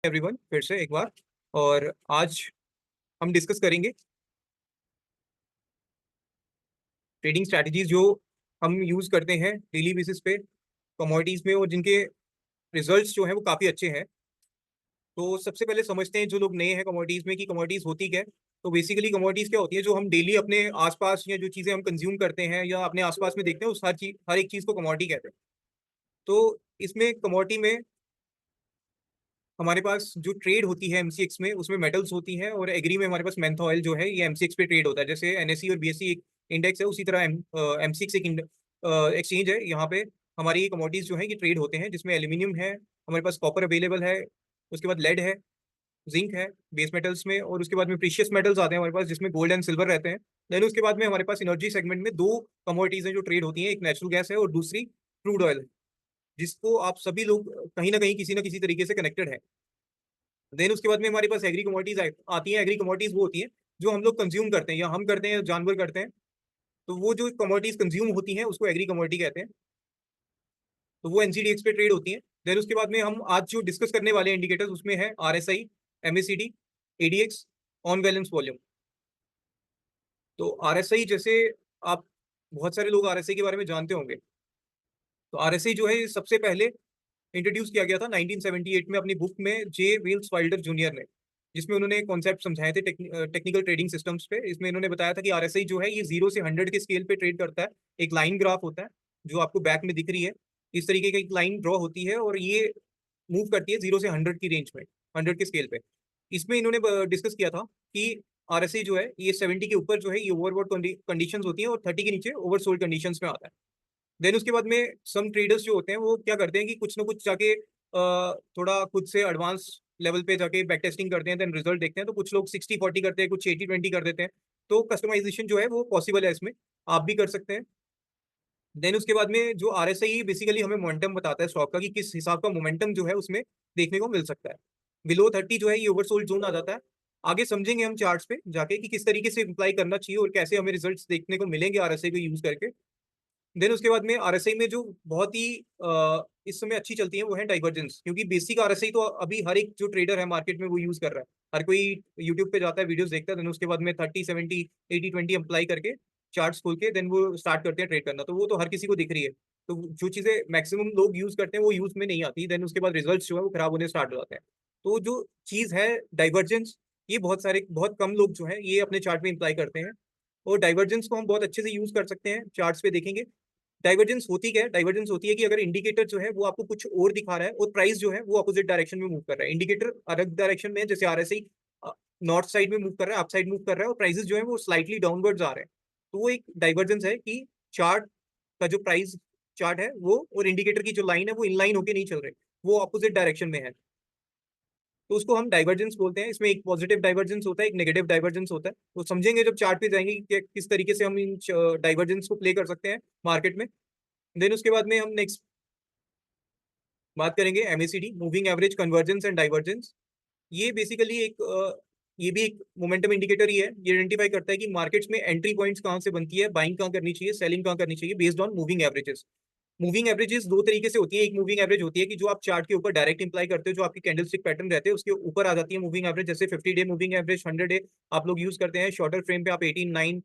Everyone फिर से एक बार। और आज हम डिस्कस करेंगे ट्रेडिंग स्ट्रैटेजीज जो हम यूज करते हैं डेली बेसिस पे कमोडिटीज में, और जिनके रिजल्ट्स जो हैं वो काफी अच्छे हैं। तो सबसे पहले समझते हैं जो लोग नए हैं कमोडिटीज में कि कमोडिटीज होती क्या है। तो बेसिकली कमोडिटीज क्या होती है, जो हम डेली अपने आसपास या जो चीजें हम कंज्यूम करते हैं या अपने आसपास में देखते हैं, उस हर एक चीज को कमोडिटी कहते हैं। तो इसमें कमोडिटी में हमारे पास जो ट्रेड होती है एमसीएक्स में, उसमें मेटल्स होती हैं, और एग्री में हमारे पास मेंथा ऑयल जो है ये एमसीएक्स पे ट्रेड होता है। जैसे एनएसई और बीएसई एक इंडेक्स है, उसी तरह एमसीएक्स एक एक्सचेंज है। यहाँ पे हमारी कमोडिटीज जो है ये ट्रेड होते हैं, जिसमें एल्यूमिनियम है, हमारे पास कॉपर अवेलेबल है, उसके बाद लेड है, जिंक है बेस मेटल्स में, और उसके बाद में प्रीशियस मेटल्स आते हैं हमारे पास, जिसमें गोल्ड एंड सिल्वर रहते हैं। देन उसके बाद में हमारे पास एनर्जी सेगमेंट में दो कमोडिटीज हैं जो ट्रेड होती हैं, एक नेचुरल गैस है और दूसरी क्रूड ऑयल है, जिसको आप सभी लोग कहीं ना कहीं किसी ना किसी तरीके से कनेक्टेड है। देन उसके बाद में हमारे पास एग्री कमोडिटीज आती हैं। एग्री कमोडिटीज वो होती हैं जो हम लोग कंज्यूम करते हैं, या हम करते हैं या जानवर करते हैं। तो वो जो कमोडिटीज कंज्यूम होती हैं उसको एग्री कमोडिटी कहते हैं। तो वो एनसीडीएक्स पे ट्रेड होती हैं। देन उसके बाद में हम आज जो डिस्कस करने वाले इंडिकेटर्स उसमें है RSI, MACD, ADX, on balance volume. तो आरएसआई जैसे आप बहुत सारे लोग आरएसआई के बारे में जानते होंगे। तो आरएसआई जो है ये सबसे पहले इंट्रोड्यूस किया गया था 1978 में अपनी बुक में जे वेल्स वाइल्डर जूनियर ने, जिसमें उन्होंने कॉन्सेप्ट समझाए थे टेक्निकल ट्रेडिंग सिस्टम्स पे। इसमें इन्होंने बताया था कि आरएसआई जो है ये 0 से 100 के स्केल पे ट्रेड करता है। एक लाइन ग्राफ होता है जो आपको बैक में दिख रही है, इस तरीके की एक लाइन ड्रॉ होती है, और ये मूव करती है 0 से 100 की रेंज में, 100 के स्केल पे। इसमें इन्होंने डिस्कस किया था कि आरएसआई जो है ये 70 के ऊपर जो है ये ओवरबॉट कंडीशंस होती हैं, और 30 के नीचे ओवरसोल्ड कंडीशंस में आता है। देन उसके बाद में सम ट्रेडर्स जो होते हैं वो क्या करते हैं कि कुछ ना कुछ जाके थोड़ा खुद से एडवांस लेवल पे जाके बैक टेस्टिंग करते हैं, देन रिजल्ट देखते हैं। तो कुछ लोग 60-40 करते हैं, कुछ 80-20 कर देते हैं। तो कस्टमाइजेशन जो है वो पॉसिबल है इसमें, आप भी कर सकते हैं। देन उसके बाद में जो आरएसआई बेसिकली हमें मोमेंटम बताता है स्टॉक का, कि किस हिसाब का मोमेंटम जो है उसमें देखने को मिल सकता है। बिलो 30 जो है ये ओवरसोल्ड जोन आ जाता है। आगे समझेंगे हम चार्ट्स पे जाके कि किस तरीके से अप्लाई करना चाहिए और कैसे हमें रिजल्ट्स देखने को मिलेंगे आरएसआई को यूज करके। देन उसके बाद में आरएसआई में जो बहुत ही इस समय अच्छी चलती है वो है डाइवर्जेंस, क्योंकि बेसिक आरएसआई तो अभी हर एक जो ट्रेडर है मार्केट में वो यूज कर रहा है। हर कोई यूट्यूब पे जाता है, वीडियोस देखता है, देन उसके बाद में 30-70-80-20 अप्लाई करके चार्ट्स खोल के देन वो स्टार्ट करते हैं ट्रेड करना। तो वो तो हर किसी को दिख रही है। तो जो चीजें मैक्सिमम लोग यूज करते हैं वो यूज में नहीं आती, देन उसके बाद रिजल्ट जो है वो खराब होने स्टार्ट हो जाते हैं। तो जो चीज है डाइवर्जेंस, ये बहुत कम लोग जो है ये अपने चार्ट में अप्लाई करते हैं। और डाइवर्जेंस को हम बहुत अच्छे से यूज कर सकते हैं, चार्ट्स पे देखेंगे। डाइवर्जेंस होती क्या है? डाइवर्जेंस होती है कि अगर इंडिकेटर जो है वो आपको कुछ और दिखा रहा है और प्राइस जो है वो अपोजिट डायरेक्शन में मूव कर रहा है। इंडिकेटर अलग डायरेक्शन में है, जैसे आरएसआई नॉर्थ साइड में मूव कर रहा है, अप साइड मूव कर रहा है, और प्राइसेस जो है वो स्लाइटली डाउनवर्ड्स आ रहे हैं। तो वो एक डाइवर्जेंस है कि चार्ट का जो प्राइस चार्ट है वो और इंडिकेटर की जो लाइन है वो इनलाइन होके नहीं चल रहे, वो अपोजिट डायरेक्शन में है। तो उसको हम डाइवर्जेंस बोलते हैं। इसमें एक पॉजिटिव डाइवर्जेंस होता है, एक नेगेटिव डाइवर्जेंस होता है। तो समझेंगे जब चार्ट पे जाएंगे कि किस तरीके से हम इन डाइवर्जेंस को प्ले कर सकते हैं मार्केट में। देन उसके बाद में हम नेक्स्ट बात करेंगे MACD, moving average convergence and divergence. ये बेसिकली ये भी एक मोमेंटम इंडिकेटर ही है। ये आइडेंटिफाई करता है कि मार्केट्स में एंट्री पॉइंट्स कहाँ से बनती है, बाइंग कहाँ करनी चाहिए, सेलिंग कहाँ करनी चाहिए, based on moving averages. Moving averages दो तरीके से होती है। एक मूविंग एवरेज होती है कि जो आप चार्ट के ऊपर डायरेक्ट इंप्लाई करते हो, जो आपकी कैंडलस्टिक पैटर्न रहते हैं उसके ऊपर आ जाती है मूविंग एवरेज। जैसे 50 डे मूविंग एवरेज, 100 डे आप लोग यूज करते हैं। शॉर्टर फ्रेम पे आप 18-9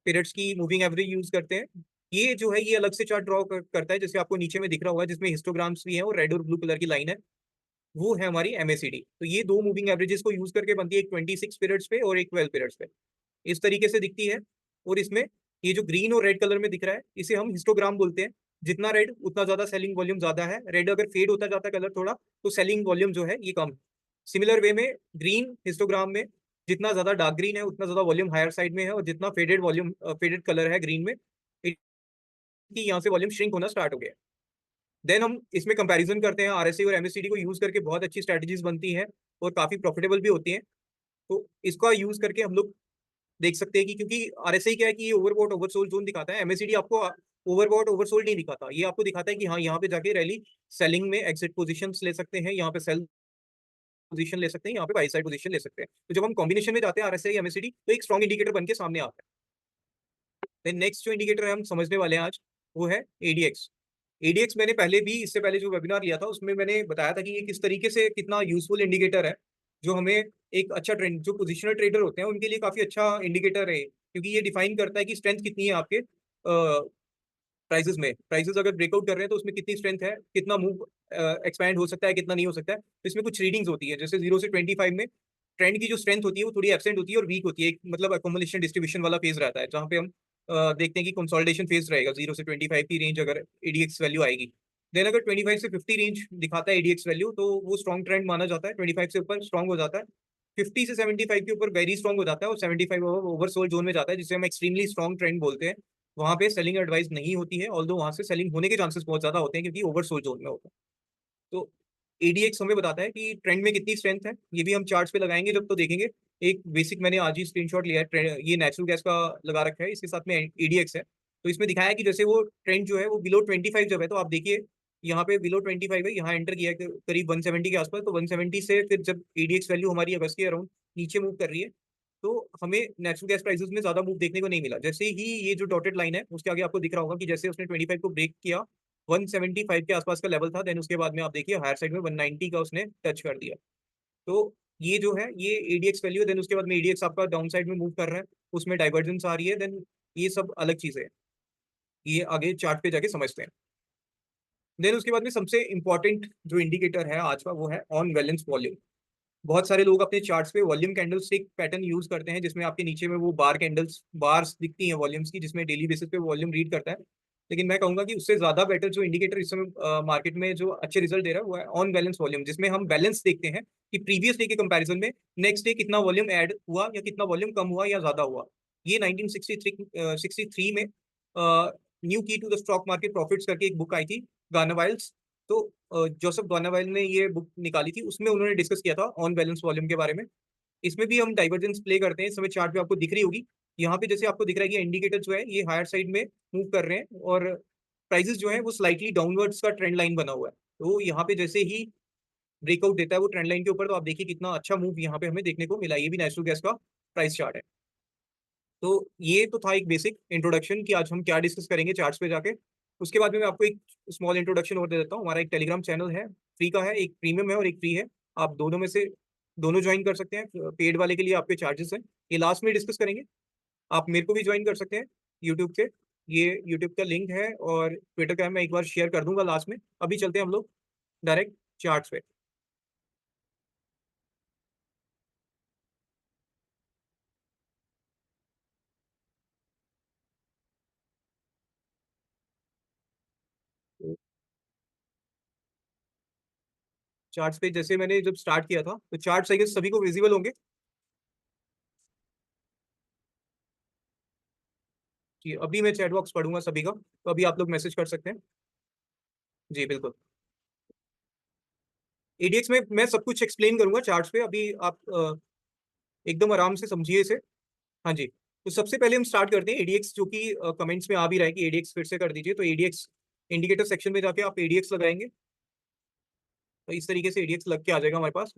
पीरियड्स की मूविंग एवरेज यूज करते हैं। ये जो है ये अलग से चार्ट ड्रॉ करता है, जैसे आपको नीचे में दिख रहा होगा, जिसमें हिस्टोग्राम्स भी हैं और रेड और ब्लू कलर की लाइन है, वो है हमारी एमएसीडी। तो ये दो मूविंग एवरेजेस को यूज करके बनती है, एक 26 पीरियड्स पे और एक 12 पीरियड्स पे। इस तरीके से दिखती है। और इसमें ये जो ग्रीन और रेड कलर में दिख रहा है इसे हम हिस्टोग्राम बोलते हैं। जितना रेड उतना ज्यादा सेलिंग वॉल्यूम ज्यादा है, रेड अगर फेड होता जाता है कलर थोड़ा तो सेलिंग वॉल्यूम जो है ये कम। सिमिलर वे में ग्रीन हिस्टोग्राम में जितना ज्यादा डार्क ग्रीन है उतना ज्यादा वॉल्यूम हायर साइड में है, और जितना फेडेड कलर है ग्रीन में, कि यहाँ से वॉल्यूम श्रिंक होना स्टार्ट हो गया। देन हम इसमें कंपैरिजन करते हैं, आरएसआई और एमएससीडी को यूज करके बहुत अच्छी स्ट्रेटजीज बनती हैं और काफी प्रॉफिटेबल भी होती हैं। तो इसका यूज करके हम लोग देख सकते हैं कि, क्योंकि आरएसआई क्या है कि ये ओवरबॉट ओवरसोल्ड जोन दिखाता है, एमएससीडी आपको ओवरबॉट ओवरसोल्ड नहीं दिखाता। ये आपको दिखाता है कि हाँ यहाँ पे जाके रैली सेलिंग में एग्जिट पोजीशंस ले सकते हैं, यहाँ पे सेल पोजीशन ले सकते हैं, यहाँ पे बाई साइड पोजीशन ले सकते हैं। तो जब हम कॉम्बिनेशन में जाते हैं आरएसआई एमएससीडी, तो एक स्ट्रॉन्ग इंडिकेटर बन के सामने आता है। देन नेक्स्ट जो इंडिकेटर हम समझने वाले हैं आज वो है एडीएक्स। एडीएक्स मैंने पहले भी, इससे पहले जो वेबिनार लिया था उसमें मैंने बताया था कि ये किस तरीके से कितना यूजफुल इंडिकेटर है, जो हमें एक अच्छा ट्रेंड, जो पोजिशनल ट्रेडर होते हैं उनके लिए काफी अच्छा इंडिकेटर है, क्योंकि ये डिफाइन करता है कि स्ट्रेंथ कितनी है आपके प्राइसेस अगर ब्रेकआउट कर रहे हैं तो उसमें कितनी स्ट्रेंथ है, कितना मूव एक्सपैंड हो सकता है, कितना नहीं हो सकता है। तो इसमें कुछ रीडिंग्स होती है, जैसे 0 से 25 में ट्रेंड की जो स्ट्रेंथ होती है वो थोड़ी एब्सेंट होती है और वीक होती है, एक मतलब अकोमोलेशन डिस्ट्रीब्यूशन वाला फेज रहता है, जहाँ पे हम देखते हैं कि कंसोलिडेशन फेज रहेगा 0 से 25 की रेंज अगर एडीएक्स वैल्यू आएगी। देन अगर 25 से 50 रेंज दिखाता है एडीएक्स वैल्यू तो वो स्ट्रॉन्ग ट्रेंड माना जाता है, 25 से ऊपर स्ट्रॉन्ग हो जाता है, 50 से 75 के ऊपर वेरी स्ट्रॉन्ग हो जाता है और 75 ओवरसोल्ड जोन में जाता है, जिसे हम एक्सट्रीमली स्ट्रॉन्ग ट्रेंड बोलते हैं। वहां पे सेलिंग एडवाइस नहीं होती है, ऑल्दो वहां से सेलिंग होने के चांसेस बहुत ज्यादा होते हैं क्योंकि ओवरसोल्ड जोन में होता है। तो एडीएक्स हमें बताता है कि ट्रेंड में कितनी स्ट्रेंथ है, ये भी हम चार्ट्स पे लगाएंगे जब तो देखेंगे। एक बेसिक मैंने आज ही स्क्रीनशॉट लिया है, ये नेचुरल गैस का लगा रखा है, इसके साथ में एडीएक्स है। तो इसमें दिखाया है कि जैसे वो ट्रेंड जो है वो बिलो 25 जब है, तो आप देखिए यहाँ पे बिलो 25 है, यहाँ एंटर किया है करीब 170 के आसपास, तो 170 से फिर जब एडीएक्स वैल्यू हमारी अगस्त के अराउंड नीचे मूव कर रही है, तो हमें नेचुरल गैस प्राइसेस में ज्यादा मूव देखने को नहीं मिला। जैसे ही ये जो डॉटेड लाइन है उसके आगे आपको दिख रहा होगा कि जैसे उसने 25 को ब्रेक किया, 175 के आसपास का लेवल था, देन उसके बाद में आप देखिए हायर साइड में 190 का उसने टच कर दिया। तो ये जो है ये एडीएक्स वैल्यू है, देन उसके बाद में एडीएक्स आपका डाउन साइड में मूव कर रहा है, उसमें डाइवर्जेंस आ रही है, देन ये सब अलग चीजें हैं, ये आगे चार्ट पे जाके समझते हैं। देन उसके बाद में सबसे इंपॉर्टेंट जो इंडिकेटर है आज का वो है ऑन बैलेंस वॉल्यूम। बहुत सारे लोग अपने चार्ट्स पे वॉल्यूम कैंडलस्टिक पैटर्न यूज करते हैं, जिसमें आपके नीचे में वो बार कैंडल्स बार्स दिखती हैं वॉल्यूम्स की, जिसमें डेली बेसिस पे वॉल्यूम रीड करता है। लेकिन मैं कहूंगा कि उससे ज्यादा बेटर जो इंडिकेटर इस समय मार्केट में जो अच्छे रिजल्ट दे रहा है वो है ऑन बैलेंस वॉल्यूम, जिसमें हम बैलेंस देखते हैं कि प्रीवियस डे के कंपैरिजन में नेक्स्ट डे कितना वॉल्यूम ऐड हुआ या कितना वॉल्यूम कम हुआ या ज्यादा हुआ। ये 1963 में new key to the stock market profits करके एक बुक आई थी, गार्नावाइल्स। तो जोसेफ डॉनावेल ने ये बुक निकाली थी, उसमें उन्होंने डिस्कस किया था ऑन बैलेंस वॉल्यूम के बारे में। इसमें भी हम डाइवर्जेंस प्ले करते हैं, इस समय चार्ट पे आपको दिख रही होगी। यहाँ पे जैसे आपको दिख रहा है कि इंडिकेटर जो है ये हायर साइड में मूव कर रहे हैं और प्राइसेस जो है वो स्लाइटली डाउनवर्ड्स का ट्रेंड लाइन बना हुआ है। तो यहाँ पे जैसे ही ब्रेकआउट देता है वो ट्रेंड लाइन के ऊपर, तो आप देखिए कितना अच्छा मूव यहाँ पे हमें देखने को मिला। ये भी नेचुरल गैस का प्राइस चार्ट है। तो ये तो था एक बेसिक इंट्रोडक्शन कि आज हम क्या डिस्कस करेंगे चार्ट्स पे जाके। उसके बाद में मैं आपको एक स्मॉल इंट्रोडक्शन और दे देता हूँ। हमारा एक टेलीग्राम चैनल है, फ्री का है, एक प्रीमियम है और एक फ्री है। आप दोनों में से दोनों ज्वाइन कर सकते हैं। पेड वाले के लिए आपके चार्जेस हैं, ये लास्ट में डिस्कस करेंगे। आप मेरे को भी ज्वाइन कर सकते हैं यूट्यूब से, ये यूट्यूब का लिंक है, और ट्विटर का मैं एक बार शेयर कर दूंगा लास्ट में। अभी चलते हैं हम लोग डायरेक्ट चार्ट्स पे। चार्ट्स पे जैसे मैंने जब स्टार्ट किया था तो चार्ट्स आई गेस सभी को विजिबल होंगे कि अभी मैं चैट बॉक्स पढ़ूंगा सभी का, तो अभी आप लोग मैसेज कर सकते हैं। जी बिल्कुल। एडीएक्स में मैं सब कुछ एक्सप्लेन करूंगा चार्ट्स पे, अभी आप एकदम आराम से समझिए इसे। हाँ जी। तो सबसे पहले हम स्टार्ट करते हैं एडीएक्स, जो कि कमेंट्स में आ भी रहा है कि एडीएक्स फिर से कर दीजिए। तो एडीएक्स इंडिकेटर सेक्शन में जाके आप एडीएक्स लगाएंगे, तो इस तरीके से एडीएक्स लग के आ जाएगा हमारे पास।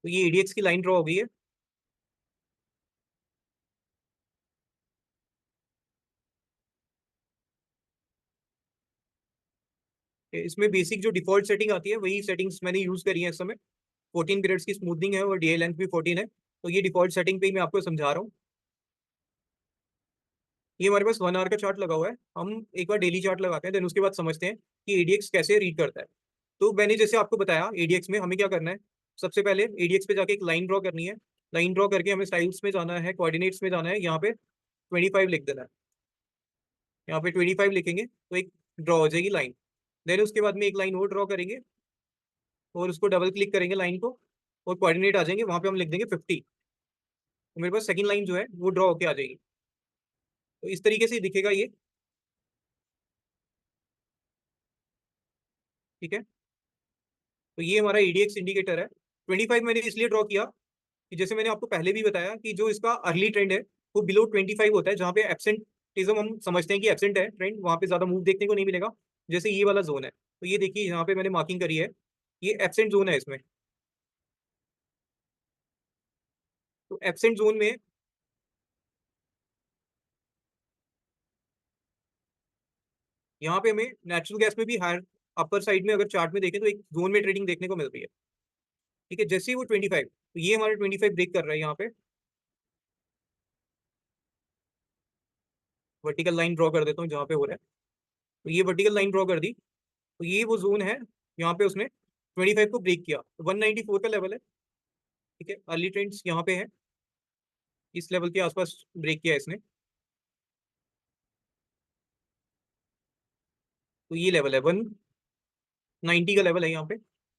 तो ये एडीएक्स की लाइन ड्रॉ हो गई है। इसमें बेसिक जो डिफॉल्ट सेटिंग आती है वही सेटिंग्स मैंने यूज करी है इस समय। 14 पीरियड्स की स्मूथनिंग है और डे लेंथ भी 14 है, तो ये डिफॉल्ट सेटिंग पे ही मैं आपको समझा रहा हूँ। ये हमारे पास 1 आवर का चार्ट लगा हुआ है। हम एक बार डेली चार्ट लगाते हैं, देन उसके बाद समझते हैं कि एडीएक्स कैसे रीड करता है। तो मैंने जैसे आपको बताया एडीएक्स में हमें क्या करना है, सबसे पहले एडीएक्स पे जाके एक लाइन ड्रॉ करनी है। लाइन ड्रॉ करके हमें स्टाइल्स में जाना है, कोऑर्डिनेट्स में जाना है, यहाँ पे 25 लिख देना है। यहाँ पे 25 लिखेंगे तो एक ड्रॉ हो जाएगी लाइन। देन उसके बाद में एक लाइन और ड्रॉ करेंगे और उसको डबल क्लिक करेंगे लाइन को, और कोऑर्डिनेट आ जाएंगे, वहां पे हम लिख देंगे 50। तो मेरे पास सेकंड लाइन जो है वो ड्रॉ होके आ जाएगी। तो इस तरीके से दिखेगा ये। ठीक है। तो ये हमारा एडीएक्स इंडिकेटर है। 25 मैंने इसलिए ड्रॉ किया कि जैसे मैंने आपको पहले भी बताया कि जो इसका अर्ली ट्रेंड है वो बिलो 25 होता है, जहाँ पे एब्सेंटिज्म हम समझते हैं कि एब्सेंट है ट्रेंड, वहां पे ज्यादा मूव देखने को नहीं मिलेगा। जैसे ये वाला जोन है, तो ये देखिए यहाँ पे मैंने मार्किंग करी है, ये एब्सेंट जोन है इसमें। तो एब्सेंट जोन में, यहाँ पे हमें नेचुरल गैस में भी हायर अपर साइड में अगर चार्ट में देखें तो एक जोन में ट्रेडिंग देखने को मिल रही है। ठीक है, जैसे ही वो 25, तो ये हमारा 25 ब्रेक कर रहा है यहाँ पे, वर्टिकल लाइन ड्रॉ कर देता हूँ जहाँ पे हो रहा है। तो ये वर्टिकल लाइन ड्रॉ कर दी, तो ये वो जोन है, यहाँ पे उसने 25 को ब्रेक किया, तो 194 का लेवल है। ठीक है, अर्ली ट्रेंड्स यहाँ पे है, इस लेवल के आसपास ब्रेक किया इसने, तो ये लेवल है 190 का लेवल है यहाँ पे,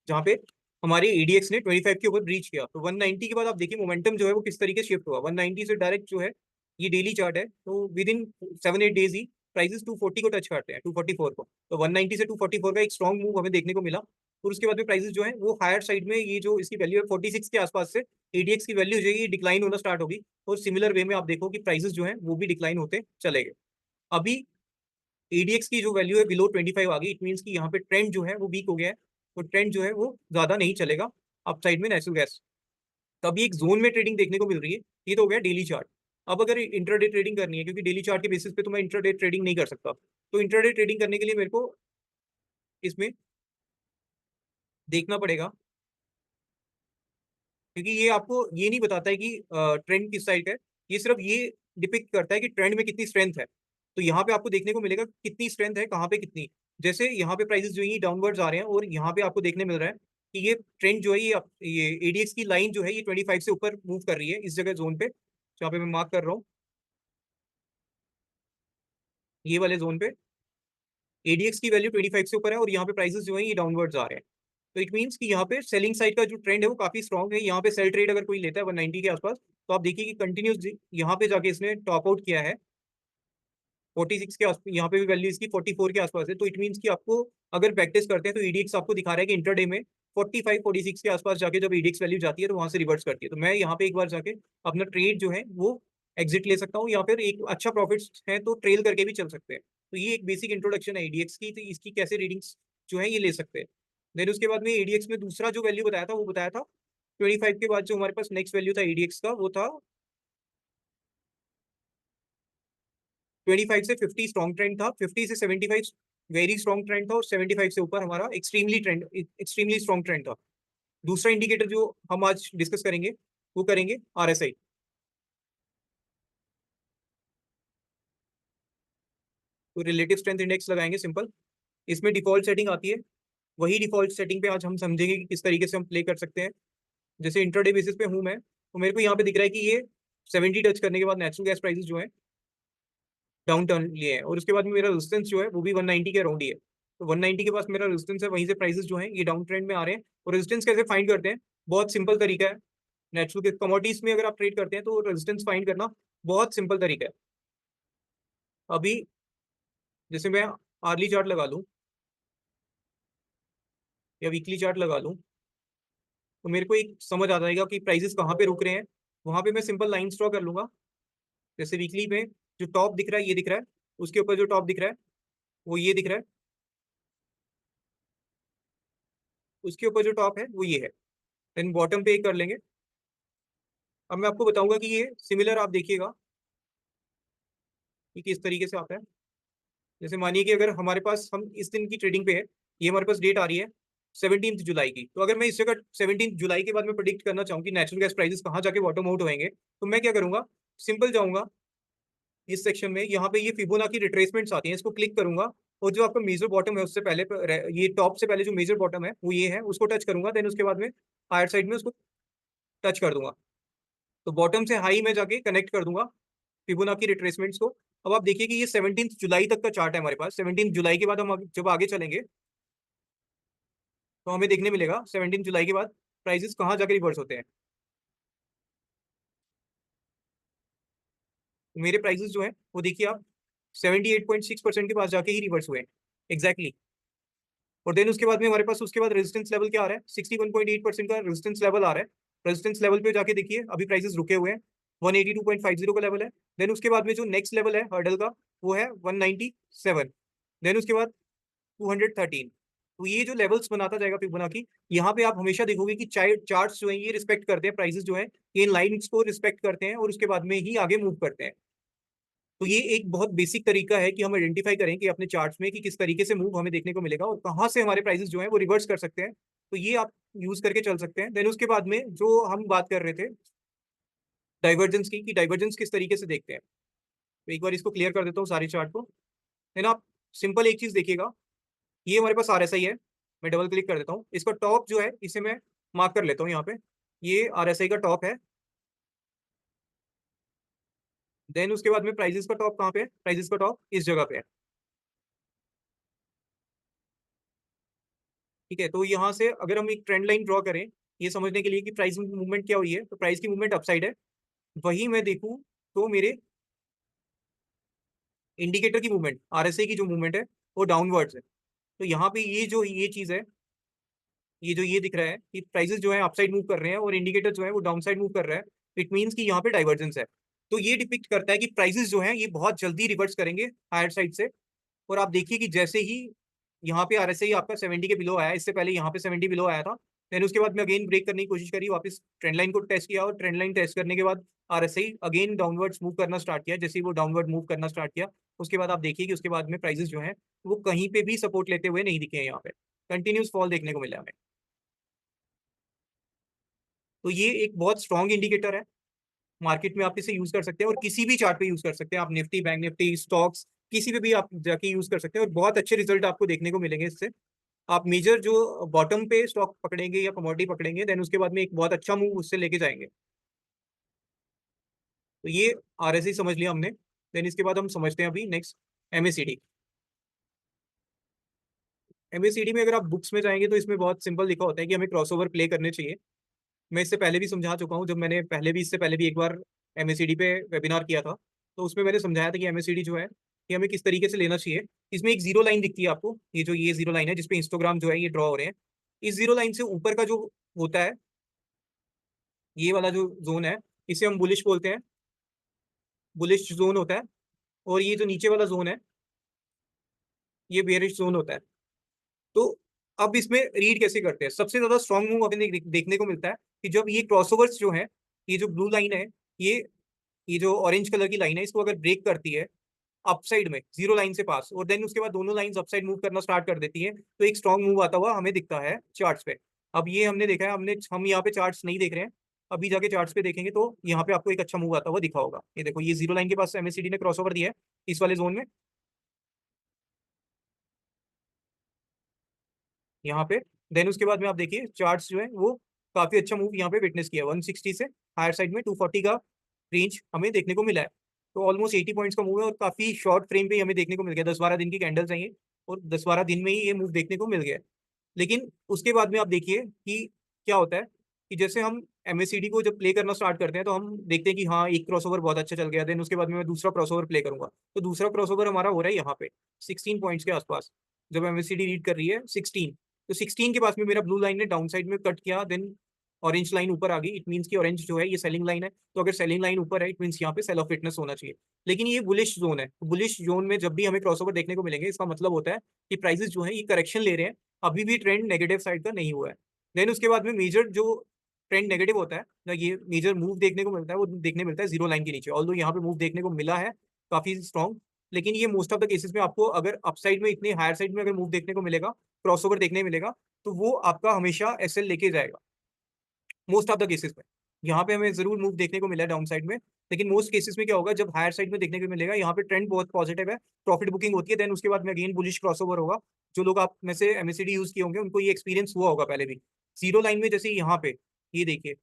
जहाँ पे हमारे एडीएक्स ने 25 के ऊपर ब्रीच किया। तो 190 के बाद आप देखिए मोमेंटम जो है वो किस तरीके से शिफ्ट हुआ। 190 से डायरेक्ट जो है, ये डेली चार्ट है, तो with in 7-8 days he prices 240 को टच करते हैं, 244 को। तो 190 से 244 का एक स्ट्रॉन्ग मूव हमें देखने को मिला। और उसके बाद में प्राइसेस जो है वो हायर साइड में, ये जो इसकी वैल्यू है 46 के आसपास से एडीएक्स की वैल्यू जो है ये डिक्लाइन होना स्टार्ट होगी। और सिमिलर वे में आप देखो कि प्राइसेस जो है वो भी डिक्लाइन होते चले गए। अभी एडीएक्स की जो वैल्यू है बिलो 25 आ गई, इट मीन्स कि यहाँ पे ट्रेंड जो है वो वीक हो गया है, तो ट्रेंड जो है वो ज्यादा नहीं चलेगा अप साइड में नेचुरल गैस। तभी एक जोन में ट्रेडिंग देखने को मिल रही है। ये तो हो गया डेली चार्ट। अब अगर इंट्राडे ट्रेडिंग करनी है, क्योंकि डेली चार्ट के बेसिस पे तो मैं इंट्राडे ट्रेडिंग नहीं कर सकता, तो इंट्राडे ट्रेडिंग करने के लिए मेरे को इसमें देखना पड़ेगा, क्योंकि ये आपको ये नहीं बताता है कि ट्रेंड किस साइड का है, ये सिर्फ ये डिपिक्ट करता है कि ट्रेंड में कितनी स्ट्रेंथ है। तो यहाँ पे आपको देखने को मिलेगा कितनी स्ट्रेंथ है, कहाँ पे कितनी। जैसे यहाँ पे प्राइसेस जो है डाउनवर्ड्स आ रहे हैं, और यहाँ पे आपको देखने मिल रहा है कि ये ट्रेंड जो है ये एडीएक्स की लाइन जो है ये 25 से ऊपर मूव कर रही है इस जगह जोन पे, जहाँ पे मैं मार्क कर रहा हूँ, ये वाले जोन पे एडीएक्स की वैल्यू 25 से ऊपर है, और यहाँ पे प्राइसेस जो है ये डाउनवर्ड्स आ रहे हैं। तो इट मीन्स कि यहाँ पे सेलिंग साइड का जो ट्रेंड है वो काफी स्ट्रॉन्ग है। यहाँ पे सेल ट्रेड अगर कोई लेता है 190 के आसपास, तो आप देखिए कि कंटिन्यूस यहाँ पे जाके इसने टॉप आउट किया है 46 के आसपास, यहाँ पे भी वैल्यू इसकी 44 के आसपास है। तो इट मीन्स कि आपको अगर प्रैक्टिस करते हैं तो ईडीएक्स आपको दिखा रहा है कि इंटरडे में 45-46 के आसपास जाके जब ईडीएक्स वैल्यू जाती है तो वहां से रिवर्स करती है। तो मैं यहाँ पे एक बार जाके अपना ट्रेड जो है वो एग्जिट ले सकता हूँ, या फिर एक अच्छा प्रॉफिट है तो ट्रेल करके भी चल सकते हैं। तो ये एक बेसिक इंट्रोडक्शन है ईडीएक्स की, तो इसकी कैसे रीडिंग्स जो है ये ले सकते हैं। देन उसके बाद में ईडीएक्स में दूसरा जो वैल्यू बताया था वो बताया था 25 के बाद जो हमारे पास नेक्स्ट वैल्यू था ईडीएक्स का वो था 25 से 50 स्ट्रॉन्ग ट्रेंड था, 50 से 75 वेरी स्ट्रॉन्ग ट्रेंड था, और 75 से ऊपर हमारा एक्सट्रीमली स्ट्रॉन्ग ट्रेंड था। दूसरा इंडिकेटर जो हम आज डिस्कस करेंगे वो करेंगे आरएसआई। तो रिलेटिव स्ट्रेंथ इंडेक्स लगाएंगे सिंपल। इसमें डिफॉल्ट सेटिंग आती है, वही डिफॉल्ट सेटिंग पे आज हम समझेंगे कि किस तरीके से हम प्ले कर सकते हैं। जैसे इंट्राडे बेसिस पे हूं मैं, तो मेरे को यहाँ पे दिख रहा है कि ये 70 टच करने के बाद नेचुरल गैस प्राइसेस जो है डाउन टर्न लिए हैं, और उसके बाद में मेरा रेजिस्टेंस जो है वो भी 190 के अराउंड ही है। तो 190 के पास मेरा रेजिस्टेंस है, वहीं से प्राइसेस जो है ये डाउन ट्रेंड में आ रहे हैं। और रेजिस्टेंस कैसे फाइंड करते हैं, बहुत सिंपल तरीका है। नेचुरल के कमोडिटीज में अगर आप ट्रेड करते हैं तो रेजिस्टेंस फाइंड करना बहुत सिंपल तरीका है। अभी जैसे मैं आर्ली चार्ट लगा लूं या वीकली चार्ट लगा लूं, तो मेरे को एक समझ आ जाएगा कि प्राइसेस कहाँ पे रुक रहे हैं। वहां पे मैं सिंपल लाइन ड्रॉ कर लूंगा। जैसे वीकली में जो टॉप दिख रहा है ये दिख रहा है, उसके ऊपर जो टॉप दिख रहा है वो ये दिख रहा है, उसके ऊपर जो टॉप है वो ये है। देन बॉटम पे एक कर लेंगे। अब मैं आपको बताऊंगा कि ये सिमिलर आप देखिएगा कि किस तरीके से आता है। जैसे मानिए कि अगर हमारे पास हम इस दिन की ट्रेडिंग पे है, ये हमारे पास डेट आ रही है 17 जुलाई की, तो अगर मैं इस जगह 17 जुलाई के बाद में प्रिडिक्ट करना चाहूँ कि नेचुरल गैस प्राइसेस कहाँ जाके बॉटम आउट होंगे, तो मैं क्या करूंगा, सिंपल जाऊंगा इस सेक्शन में, यहाँ पे ये फिबोनाची रिट्रेसमेंट्स आती हैं, इसको क्लिक करूंगा, और जो आपका मेजर बॉटम है उससे पहले ये टॉप से पहले जो मेजर बॉटम है वो ये है, उसको टच करूंगा। देन उसके बाद में हायर साइड में उसको टच कर दूंगा, तो बॉटम से हाई में जाके कनेक्ट कर दूंगा फिबोनाची रिट्रेसमेंट्स को। अब आप देखिए कि ये 17 जुलाई तक का चार्ट है हमारे पास। 17 जुलाई के बाद हम जब आगे चलेंगे तो हमें देखने मिलेगा 17 जुलाई के बाद प्राइसेस कहाँ जाके रिवर्स होते हैं। तो मेरे प्राइसेस जो है वो देखिए आप 78.6% के पास जाके ही रिवर्स हुए एग्जैक्टली। और देन उसके बाद में हमारे पास उसके बाद रेजिस्टेंस लेवल क्या आ रहा है, 61.8% का रेजिस्टेंस लेवल आ रहा है। रेजिस्टेंस लेवल पे जाके देखिए अभी प्राइसेस रुके हुए हैं, 182.50 का लेवल है। देन उसके बाद में जो नेक्स्ट लेवल है हर्डल का वो है 197। देन उसके बाद 213। तो ये जो लेवल्स बनाता जाएगा फिबोनाची, यहाँ पे आप हमेशा देखोगे कि चार्ट्स जो है ये रिस्पेक्ट करते हैं, प्राइसेस जो है ये इन लाइंस को रिस्पेक्ट करते हैं और उसके बाद में ही आगे मूव करते हैं। तो ये एक बहुत बेसिक तरीका है कि हम आइडेंटिफाई करें कि अपने चार्ट्स में कि किस तरीके से मूव हमें देखने को मिलेगा और कहाँ से हमारे प्राइसेस जो है वो रिवर्स कर सकते हैं। तो ये आप यूज करके चल सकते हैं। देन उसके बाद में जो हम बात कर रहे थे डाइवर्जेंस की, कि डाइवर्जेंस किस तरीके से देखते हैं, तो एक बार इसको क्लियर कर देता हूँ सारे चार्ट को। देन आप सिंपल एक चीज देखिएगा, ये हमारे पास आरएसआई है। मैं डबल क्लिक कर देता हूँ, इसका टॉप जो है इसे मैं मार्क कर लेता हूँ यहाँ पे, ये आरएसआई का टॉप है। देन उसके बाद में प्राइजेस का टॉप कहाँ पे है, प्राइजेस का टॉप इस जगह पे है। ठीक है, तो यहाँ से अगर हम एक ट्रेंड लाइन ड्रॉ करें ये समझने के लिए कि प्राइस मूवमेंट क्या हुई है, तो प्राइस की मूवमेंट अपसाइड है। वही मैं देखूं तो मेरे इंडिकेटर की मूवमेंट, आरएसआई की जो मूवमेंट है वो डाउनवर्ड्स है। तो यहाँ पे ये चीज है, ये जो ये दिख रहा है कि प्राइसेस जो है अपसाइड मूव कर रहे हैं और इंडिकेटर जो है वो डाउन साइड मूव कर रहा है। इट मीन्स कि यहाँ पे डाइवर्जेंस है। तो ये डिपिक्ट करता है कि प्राइसेस जो है ये बहुत जल्दी रिवर्स करेंगे हायर साइड से। और आप देखिए कि जैसे ही यहाँ पे आरएसआई आपका 70 के बिलो आया, इससे पहले यहाँ पे 70 बिलो आया था, देन उसके बाद में अगेन ब्रेक करने की कोशिश करी, वापस ट्रेंड लाइन को टेस्ट किया और ट्रेंड लाइन टेस्ट करने के बाद आरएसआई अगेन डाउनवर्ड्स मूव करना स्टार्ट किया। जैसे ही वो डाउनवर्ड मूव करना स्टार्ट किया उसके बाद आप देखिए कि उसके बाद में प्राइसेस जो है वो कहीं पे भी सपोर्ट लेते हुए नहीं दिखे हैं, यहाँ पे कंटिन्यूस फॉल देखने को मिला हमें। तो ये एक बहुत स्ट्रॉन्ग इंडिकेटर है, मार्केट में आप इसे यूज कर सकते हैं और किसी भी चार्ट पे यूज कर सकते हैं आप, निफ्टी, बैंक निफ्टी, स्टॉक्स, किसी पे भी आप जाके यूज कर सकते हैं और बहुत अच्छे रिजल्ट आपको देखने को मिलेंगे इससे। आप मेजर जो बॉटम पे स्टॉक पकड़ेंगे या कमोडिटी पकड़ेंगे, देन उसके बाद में एक बहुत अच्छा मूव उससे लेके जाएंगे। तो ये आरएसआई समझ लिया हमने। देन इसके बाद हम समझते हैं अभी नेक्स्ट एमएसीडी। एमएसीडी में अगर आप बुक्स में जाएंगे तो इसमें बहुत सिंपल लिखा होता है कि हमें क्रॉसओवर प्ले करने चाहिए। मैं इससे पहले भी समझा चुका हूँ, जब मैंने पहले भी इससे पहले भी एक बार एमएसीडी पे वेबिनार किया था, तो उसमें मैंने समझाया था कि एमएसीडी जो है कि हमें किस तरीके से लेना चाहिए। इसमें एक जीरो लाइन दिखती है आपको, ये जीरो लाइन है जिसपे इंस्टाग्राम जो है ये ड्रॉ हो रहे हैं। इस जीरो लाइन से ऊपर का जो होता है, ये वाला जो जोन है, इसे हम बुलिश बोलते हैं, बुलिश जोन होता है। और ये जो नीचे वाला जोन है ये बेयरिश जोन होता है। तो अब इसमें रीड कैसे करते हैं, सबसे ज्यादा स्ट्रॉन्ग मूव अपने देखने को मिलता है कि जब ये क्रॉसओवर्स जो है, ये जो ब्लू लाइन है, ये ये जो ऑरेंज कलर की लाइन है, इसको अगर ब्रेक करती है अपसाइड में जीरो लाइन से पास, और देन उसके बाद दोनों लाइंस अपसाइड मूव करना स्टार्ट कर देती है, तो एक स्ट्रॉन्ग मूव आता हुआ हमें दिखता है चार्ट्स पे। अब ये हमने देखा है, हम यहाँ पे चार्ट्स नहीं देख रहे हैं, अभी जाके चार्ट्स पे देखेंगे तो यहाँ पे आपको एक अच्छा मूव आता हुआ दिखा होगा। ये देखो, ये जीरो लाइन के पास एमएसीडी ने क्रॉसओवर दिया है इस वाले जोन में, यहाँ पे। देन उसके बाद में आप देखिए चार्ट्स जो है वो काफी अच्छा मूव यहाँ पे विटनेस किया, 160 से हायर साइड में 240 का रेंज हमें देखने को मिला है। तो ऑलमोस्ट 80 पॉइंट्स का मूव है और काफी शॉर्ट फ्रेम पे ही हमें देखने को मिल गया, 10-12 दिन की कैंडल चाहिए और 10-12 दिन में ही ये मूव देखने को मिल गया। लेकिन उसके बाद में आप देखिए कि क्या होता है कि जैसे हम एमएसीडी को जब प्ले करना स्टार्ट करते हैं तो हम देखते हैं कि हाँ एक क्रॉसओवर बहुत अच्छा चल गया, देन उसके बाद में मैं दूसरा क्रॉसओवर प्ले करूंगा। तो दूसरा क्रॉसओवर हमारा हो रहा है यहाँ पे 16 पॉइंट्स के आसपास, जब एमएसीडी रीड कर रही है 16। तो 16 के पास में मेरा ब्लू लाइन ने डाउन साइड में कट किया, देन ऑरेंज लाइन ऊपर आ गई, इट मीन्स की ऑरेंज जो है ये सेलिंग लाइन है। तो अगर सेलिंग लाइन ऊपर है इट मीन्स यहाँ पे सेल ऑफ फिटनेस होना चाहिए। लेकिन ये बुलिश जोन है, बुलिश जोन में जब भी हमें क्रॉसओवर देखने को मिलेंगे इसका मतलब होता है कि प्राइसेस जो है ये करेक्शन ले रहे हैं, अभी भी ट्रेंड नेगेटिव साइड का नहीं हुआ है। देन उसके बाद में मेजर जो ट्रेंड नेगेटिव होता है ना, ये मेजर मूव देखने को मिलता है, वो देखने मिलता है जीरो लाइन के नीचे। ऑल्दो यहाँ पे मूव देखने को मिला है काफी स्ट्रॉन्ग, लेकिन ये मोस्ट ऑफ द केसेस में आपको अगर अपसाइड में इतने हायर साइड में अगर मूव देखने को मिलेगा, क्रॉसओवर देखने मिलेगा, तो वो आपका हमेशा एसएल लेके जाएगा मोस्ट ऑफ द केसेस में। यहाँ पे हमें जरूर मूव देखने को मिला है डाउन साइड में, लेकिन मोस्ट केसेस में क्या होगा, जब हायर साइड में देखने को मिलेगा यहाँ पे ट्रेंड बहुत पॉजिटिव है, प्रॉफिट बुकिंग होती है, देन उसके बाद में अगेन बुलिश क्रॉसओवर होगा। जो लोग आप में से एमएसीडी यूज किए होंगे उनको ये एक्सपीरियंस हुआ होगा पहले भी। जीरो लाइन में जैसे यहाँ पे ये देखिए,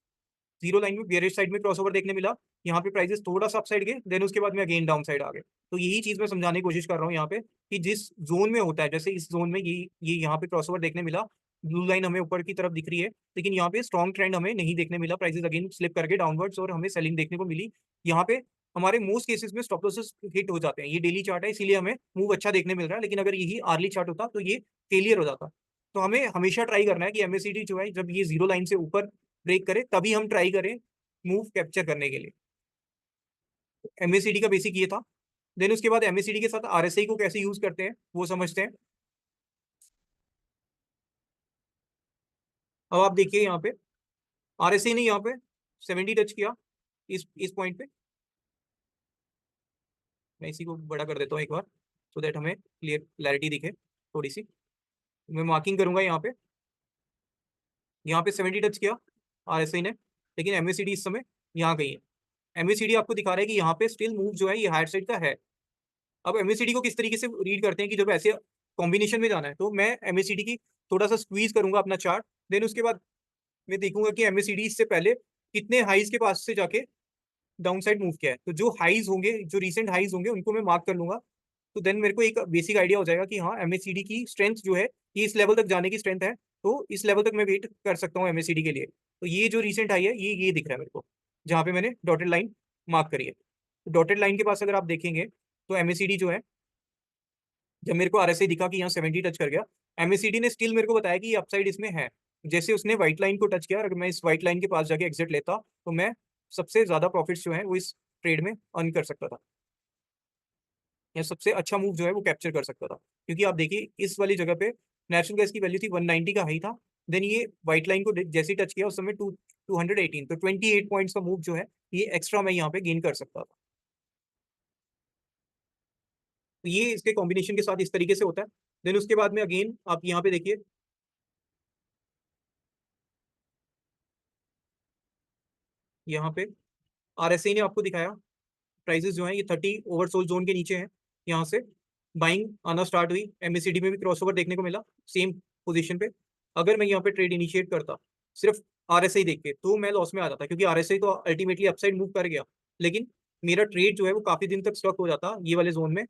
जीरो लाइन में बेयरिश साइड में क्रॉसओवर देखने मिला, यहाँ पे प्राइसेस थोड़ा सा अपसाइड गए, देन उसके बाद में अगेन डाउन साइड आ गए। तो यही चीज मैं समझाने की कोशिश कर रहा हूँ यहाँ पे कि जिस जोन में होता है, जैसे इस जोन में ये यहाँ पे क्रॉसओवर देखने मिला, ब्लू लाइन हमें ऊपर की तरफ दिख रही है, लेकिन यहाँ पे स्ट्रॉन्ग ट्रेंड हमें नहीं देखने मिला, प्राइसेस अगेन स्लिप करके डाउनवर्ड्स और हमें सेलिंग देखने को मिली। यहाँ पे हमारे मोस्ट केसेस में स्टॉप लॉसेस हिट हो जाते हैं। ये डेली चार्ट है इसीलिए हमें मूव अच्छा देखने मिल रहा है, लेकिन अगर यही आर्ली चार्ट होता तो ये फेलियर हो जाता। तो हमें हमेशा ट्राई करना है कि एमएसीडी जो है जब ये जीरो लाइन से ऊपर ब्रेक करे तभी हम ट्राई करें मूव कैप्चर करने के लिए। एमएसीडी का बेसिक ये था। देन उसके बाद एमएसीडी के साथ आरएसआई को कैसे यूज करते हैं वो समझते हैं। अब आप देखिए यहाँ पे आरएसआई ने यहाँ पे 70 टच किया, इस पॉइंट पे। मैं इसी को बड़ा कर देता हूँ एक बार, सो दैट हमें क्लैरिटी दिखे थोड़ी सी। मैं मार्किंग करूंगा यहाँ पे 70 टच किया RSI ने, लेकिन MACD इस समय यहाँ गई है। MACD आपको दिखा रहा है कि यहाँ पे स्टिल मूव जो है ये हायर साइड का है। अब MACD को किस तरीके से रीड करते हैं कि जब ऐसे कॉम्बिनेशन में जाना है, तो मैं MACD की थोड़ा सा स्क्वीज करूंगा अपना चार्ट, देन उसके बाद मैं देखूंगा कि MACD इससे पहले कितने हाइज के पास से जाके डाउन साइड मूव किया है। तो जो हाइज होंगे, जो रिसेंट हाइज होंगे, उनको मैं मार्क कर लूंगा। तो देन मेरे को एक बेसिक आइडिया हो जाएगा कि हाँ MACD की स्ट्रेंथ जो है ये इस लेवल तक जाने की स्ट्रेंथ है, तो इस लेवल तक मैं वेट कर सकता हूँ MACD के लिए। तो ये जो रिसेंट हाई है ये दिख रहा है मेरे को, जहाँ पे मैंने डॉटेड लाइन मार्क करी है। तो डॉटेड लाइन के पास अगर आप देखेंगे तो MACD जो है, जब मेरे को RSI दिखा कि यहाँ 70 टच कर गया, MACD ने स्टिल मेरे को बताया कि ये अपसाइड इसमें है। जैसे उसने व्हाइट लाइन को टच किया, अगर मैं इस व्हाइट लाइन के पास जाके एग्जिट लेता तो मैं सबसे ज्यादा प्रॉफिट्स जो है वो इस ट्रेड में अर्न कर सकता था, या सबसे अच्छा मूव जो है वो कैप्चर कर सकता था। क्योंकि आप देखिए इस वाली जगह पे नेचुरल गैस की वैल्यू थी 190 का हाई था, देन ये व्हाइट लाइन को जैसे ही टच किया उस समय 218, तो 28 पॉइंट्स का मूव जो है ये एक्स्ट्रा मैं यहाँ पे गेन कर सकता था। तो ये इसके कॉम्बिनेशन के साथ इस तरीके से होता है। देन उसके बाद में अगेन आप यहाँ पे देखिए, यहाँ पे RSI ने आपको दिखाया प्राइसेस जो है ये 30 ओवरसोल्ड जोन के नीचे हैं। यहाँ से बाइंग आना स्टार्ट हुई, MACD में भी क्रॉसओवर देखने को मिला सेम पोजीशन पे। अगर मैं यहाँ पे ट्रेड इनिशिएट करता सिर्फ RSI देख के, तो मैं लॉस में आ जाता, क्योंकि RSI तो अल्टीमेटली अपसाइड मूव कर गया, लेकिन मेरा ट्रेड जो है वो काफी दिन तक स्टक हो जाता ये वाले जोन में।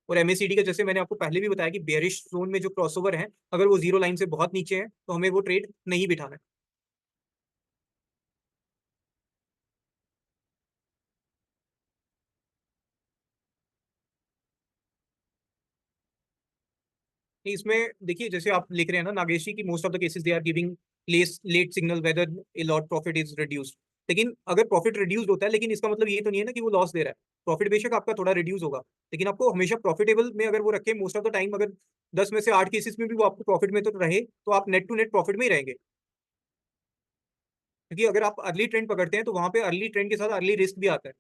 और MACD का जैसे मैंने आपको पहले भी बताया कि बेरिश जोन में जो क्रॉसओवर है, अगर वो जीरो लाइन से बहुत नीचे है तो हमें वो ट्रेड नहीं बिठाना है। नहीं, इसमें देखिए जैसे आप लिख रहे हैं ना नागेश जी की most of the cases they are giving late signal whether a lot profit is reduced. लेकिन अगर प्रॉफिट रिड्यूस्ड होता है, लेकिन इसका मतलब ये तो नहीं है ना कि वो लॉस दे रहा है। प्रॉफिट बेशक आपका थोड़ा रिड्यूस होगा, लेकिन आपको हमेशा प्रॉफिटेबल में अगर वो रखे मोस्ट ऑफ द टाइम, अगर 10 में से 8 केसेस में भी वो आपको प्रॉफिट में तो रहे, तो आप नेट टू नेट प्रॉफिट में ही रहेंगे। क्योंकि अगर आप अर्ली ट्रेंड पकड़ते हैं तो वहां पे अर्ली ट्रेंड के साथ अर्ली रिस्क भी आता है।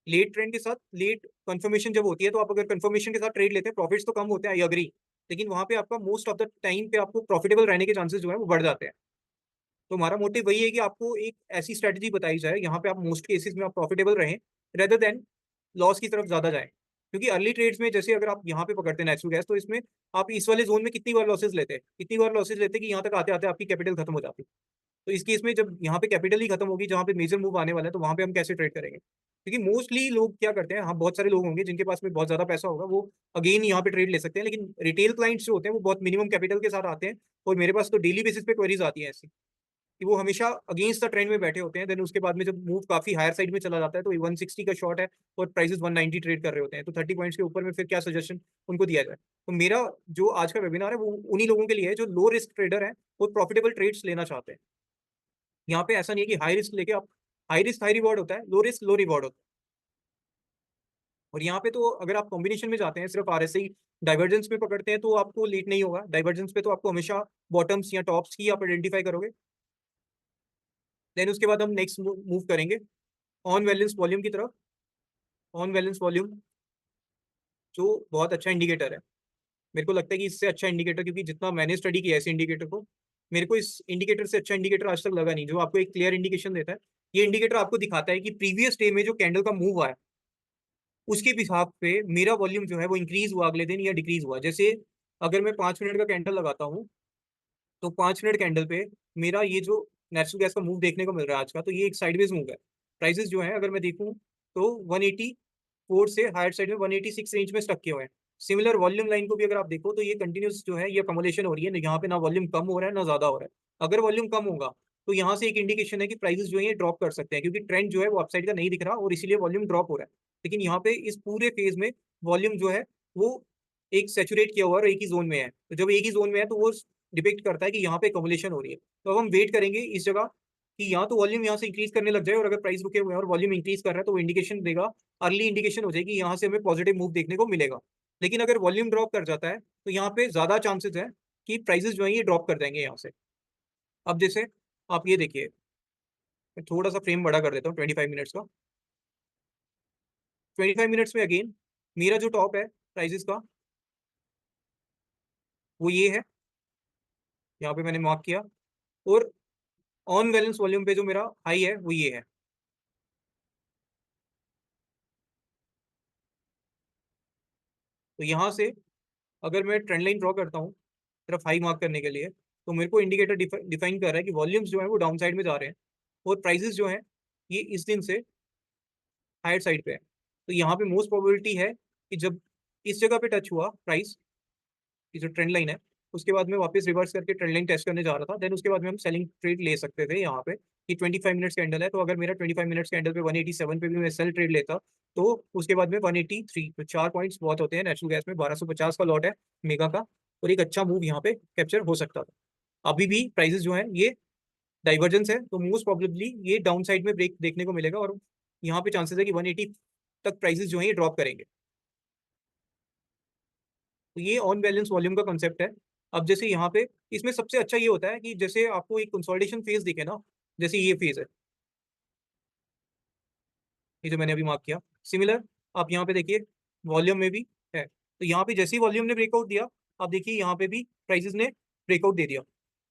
लेट ट्रेंड के साथ लेट कंफर्मेशन जब होती है, तो आप अगर कंफर्मेशन के साथ ट्रेड लेते हैं, प्रॉफिट्स तो कम होते हैं, आई अग्री, लेकिन वहां पे आपका मोस्ट ऑफ द टाइम पे आपको प्रॉफिटेबल रहने के चांसेस जो है वो बढ़ जाते हैं। तो हमारा मोटिव वही है कि आपको एक ऐसी स्ट्रेटजी बताई जाए यहाँ पे आप मोस्ट केसेस में आप प्रॉफिटेबल रहें, रेदर देन लॉस की तरफ ज्यादा जाए। क्योंकि अर्ली ट्रेड्स में जैसे अगर आप यहाँ पे पकड़ते हैं नेचुरल गैस, तो इसमें आप इस वाले जोन में कितनी बार लॉसेज लेते कि यहाँ तक आते आते आपकी कैपिटल खत्म हो जाती। तो इस केस में जब यहाँ पे कैपिटल ही खत्म होगी, जहाँ पे मेजर मूव आने वाला है, तो वहां पे हम कैसे ट्रेड करेंगे? क्योंकि मोस्टली लोग क्या करते हैं, हाँ बहुत सारे लोग होंगे जिनके पास में बहुत ज्यादा पैसा होगा, वो अगेन यहाँ पे ट्रेड ले सकते हैं, लेकिन रिटेल क्लाइंट्स जो होते हैं वो बहुत मिनिमम कैपिटल के साथ आते हैं। और मेरे पास तो डेली बेसिस पे क्वेरीज आती हैं ऐसी, कि वो हमेशा अगेंस्ट द ट्रेंड में बैठे होते हैं। देन उसके बाद में जब मूव काफी हायर साइड में चला जाता है, तो 160 का शॉर्ट है और प्राइसेस 190 ट्रेड कर रहे होते हैं, तो 30 पॉइंट्स के ऊपर में फिर क्या सजेशन उनको दिया जाए? तो मेरा जो आज का वेबिनार है वो उन्हीं लोगों के लिए है जो लो रिस्क ट्रेडर है और प्रॉफिटेबल ट्रेड्स लेना चाहते हैं। यहाँ पे ऐसा नहीं है कि हाई रिस्क लेके आप, हाई रिस्क हाई रिवॉर्ड होता है, लो रिस्क लो रिवॉर्ड होता है। और यहाँ पे तो अगर आप कॉम्बिनेशन में जाते हैं, सिर्फ RSI डाइवर्जेंस में पकड़ते हैं, तो आपको लेट नहीं होगा। डाइवर्जेंस पे तो आपको हमेशा बॉटम्स या टॉप्स ही आप आइडेंटिफाई करोगे। देन उसके बाद हम नेक्स्ट मूव करेंगे ऑन बैलेंस वॉल्यूम की तरफ। ऑन बैलेंस वॉल्यूम जो बहुत अच्छा इंडिकेटर है, मेरे को लगता है कि इससे अच्छा इंडिकेटर, क्योंकि जितना मैंने स्टडी किया है इस इंडिकेटर को, मेरे को इस इंडिकेटर से अच्छा इंडिकेटर आज तक लगा नहीं, जो आपको एक क्लियर इंडिकेशन देता है। ये इंडिकेटर आपको दिखाता है कि प्रीवियस डे में जो कैंडल का मूव आया, उसके हिसाब पे मेरा वॉल्यूम जो है वो इंक्रीज हुआ अगले दिन या डिक्रीज हुआ। जैसे अगर मैं 5 मिनट का कैंडल लगाता हूँ, तो 5 मिनट कैंडल पे मेरा ये जो नेचुरल गैस का मूव देखने को मिल रहा है आज का, तो ये एक साइडवेज मूव है। प्राइसेस जो है अगर मैं देखूं तो 184 से हायर साइड में 186 रेंज में स्टक किए हुए हैं। सिमिलर वॉल्यूम लाइन को भी अगर आप देखो, तो ये कंटिन्यूस जो है ये अकोमोलेशन हो रही है, यहाँ पे ना वॉल्यूम कम हो रहा है ना ज्यादा हो रहा है। अगर वॉल्यूम कम होगा तो यहाँ से एक इंडिकेशन है कि प्राइसेस जो है ये ड्रॉप कर सकते हैं, क्योंकि ट्रेंड जो है वो अपसाइड का नहीं दिख रहा और इसीलिए वॉल्यूम ड्रॉप हो रहा है। लेकिन यहाँ पे इस पूरे फेज में वॉल्यूम जो है वो एक सेचुरेट किया हुआ और एक ही जोन में है। तो जब एक ही जोन में है तो वो डिपेक्ट करता है कि यहाँ पे कमुलेशन हो रही है। तो अब हम वेट करेंगे इस जगह कि यहाँ तो वॉल्यूम यहाँ से इंक्रीज करने लग जाए, और अगर प्राइस रुके हुए हैं और वॉल्यूम इंक्रीज कर रहा है तो वो इंडिकेशन देगा, अर्ली इंडिकेशन हो जाएगी, यहाँ से हमें पॉजिटिव मूव देखने को मिलेगा। लेकिन अगर वॉल्यूम ड्रॉप कर जाता है तो यहाँ पे ज्यादा चांसेस है कि प्राइसेस जो है ये ड्रॉप कर देंगे यहाँ से। अब जैसे आप ये देखिए, मैं थोड़ा सा फ्रेम बड़ा कर देता हूँ 25 मिनट्स का। 25 मिनट्स में अगेन मेरा जो टॉप है प्राइजेस का वो ये है, यहाँ पे मैंने मार्क किया, और ऑन बैलेंस वॉल्यूम पे जो मेरा हाई है वो ये है। तो यहाँ से अगर मैं ट्रेंड लाइन ड्रॉ करता हूँ सिर्फ हाई मार्क करने के लिए, तो मेरे को इंडिकेटर डिफाइन कर रहा है कि वॉल्यूम्स जो है वो डाउन साइड में जा रहे हैं और प्राइसेस जो है ये इस दिन से हायर साइड पे है। तो यहाँ पे मोस्ट प्रोबेबिलिटी है कि जब इस जगह पे टच हुआ प्राइस, ये जो ट्रेंड लाइन है, उसके बाद में वापस रिवर्स करके ट्रेंड लाइन टेस्ट करने जा रहा था, देन उसके बाद में हम सेलिंग ट्रेड ले सकते थे यहाँ पे कि 25 मिनट्स कैंडल है, तो अगर मेरा 25 मिनट्स कैंडल पे 187 पे भी मैं सेल ट्रेड लेता तो उसके बाद में 183, तो 4 पॉइंट्स बहुत होते हैं नेचुरल गैस में। 1250 का लॉट है मेगा का, और एक अच्छा मूव यहाँ पे कैप्चर हो सकता था। अभी भी प्राइसेस जो है ये डाइवर्जेंस है, तो मोस्ट प्रोबेबली ये डाउन साइड में ब्रेक देखने को मिलेगा, और यहाँ पे चांसेस है कि 180 तक प्राइसेस जो है ये ड्रॉप करेंगे। तो ये ऑन बैलेंस वॉल्यूम का कंसेप्ट है। अब जैसे यहाँ पे इसमें सबसे अच्छा ये होता है कि जैसे आपको एक कंसोलिडेशन फेज दिखे ना, जैसे ये फेज है, ये जो मैंने अभी मार्क किया, सिमिलर आप यहाँ पे देखिए वॉल्यूम में भी है। तो यहाँ पे जैसे ही वॉल्यूम ने ब्रेकआउट दिया, आप देखिए यहाँ पे भी प्राइसेस ने ब्रेकआउट दे दिया।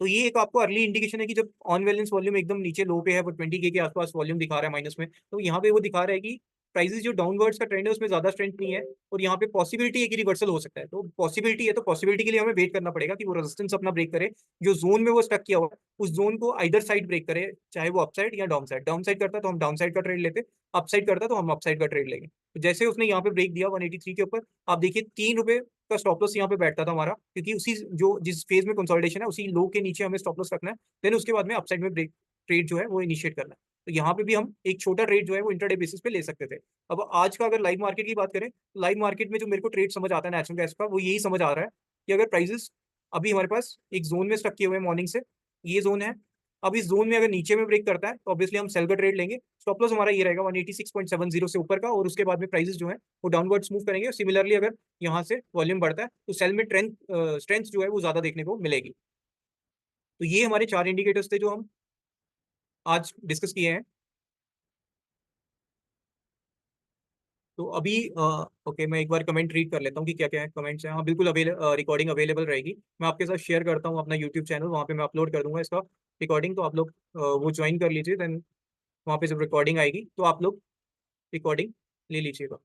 तो ये एक आपको अर्ली इंडिकेशन है कि जब ऑन बैलेंस वॉल्यूम एकदम नीचे लो पे है, वो 20K के आसपास वॉल्यूम दिखा रहा है माइनस में, तो यहाँ पे वो दिखा रहा है कि प्राइसेस जो डाउनवर्ड्स का ट्रेंड है उसमें ज्यादा स्ट्रेंथ नहीं है, और यहाँ पे पॉसिबिलिटी है कि रिवर्सल हो सकता है। तो पॉसिबिलिटी है, तो पॉसिबिलिटी के लिए हमें वेट करना पड़ेगा कि वो रेजिस्टेंस अपना ब्रेक करे, जो जोन में वो स्टक किया हुआ है उस जोन को आइदर साइड ब्रेक करे, चाहे वो अपसाइड या डाउन साइड। डाउन साइड करता तो हम डाउन साइड का ट्रेड लेते, अपसाइड करता तो हम अपसाइड का ट्रेड लेंगे। तो जैसे उसने यहाँ पे ब्रेक दिया 183 के ऊपर, आप देखिए 3 रुपए का स्टॉप लॉस यहाँ पे बैठता था हमारा, क्योंकि उसी जो जिस फेज में कंसोलिडेशन है उसी लो के नीचे हमें स्टॉप लॉस रखना है, देन उसके बाद में अपसाइड में ब्रेक ट्रेड जो है वो इनिशिएट करना है। तो यहाँ पे भी हम एक छोटा ट्रेड जो है वो इंटरडे बेसिस पे ले सकते थे। अब आज का अगर लाइव मार्केट की बात करें, लाइव मार्केट में जो मेरे को ट्रेड समझ आता है नेचुरल गैस का, वो यही समझ आ रहा है कि अगर प्राइसेस अभी हमारे पास एक जोन में स्टक किए हुए हैं मॉर्निंग से, ये जोन है, अब इस जोन में अगर नीचे में ब्रेक करता है तो ऑब्वियसली हम सेल का ट्रेड लेंगे। स्टॉप लॉस हमारा ये रहेगा 186.70 से ऊपर का, और उसके बाद में प्राइसेस जो है वो डाउनवर्ड्स मूव करेंगे। सिमिलरली अगर यहाँ से वॉल्यूम बढ़ता है तो सेल में स्ट्रेंथ जो है वो ज्यादा देखने को मिलेगी। तो ये हमारे 4 इंडिकेटर्स थे जो हम आज डिस्कस किए हैं। तो अभी ओके, मैं एक बार कमेंट रीड कर लेता हूँ कि क्या क्या है कमेंट्स हैं। हाँ बिल्कुल, रिकॉर्डिंग अवेलेबल रहेगी। मैं आपके साथ शेयर करता हूँ अपना यूट्यूब चैनल, वहाँ पे मैं अपलोड कर दूंगा इसका रिकॉर्डिंग, तो आप लोग वो ज्वाइन कर लीजिए। देन वहाँ पे जब रिकॉर्डिंग आएगी तो आप लोग रिकॉर्डिंग ले लीजिएगा।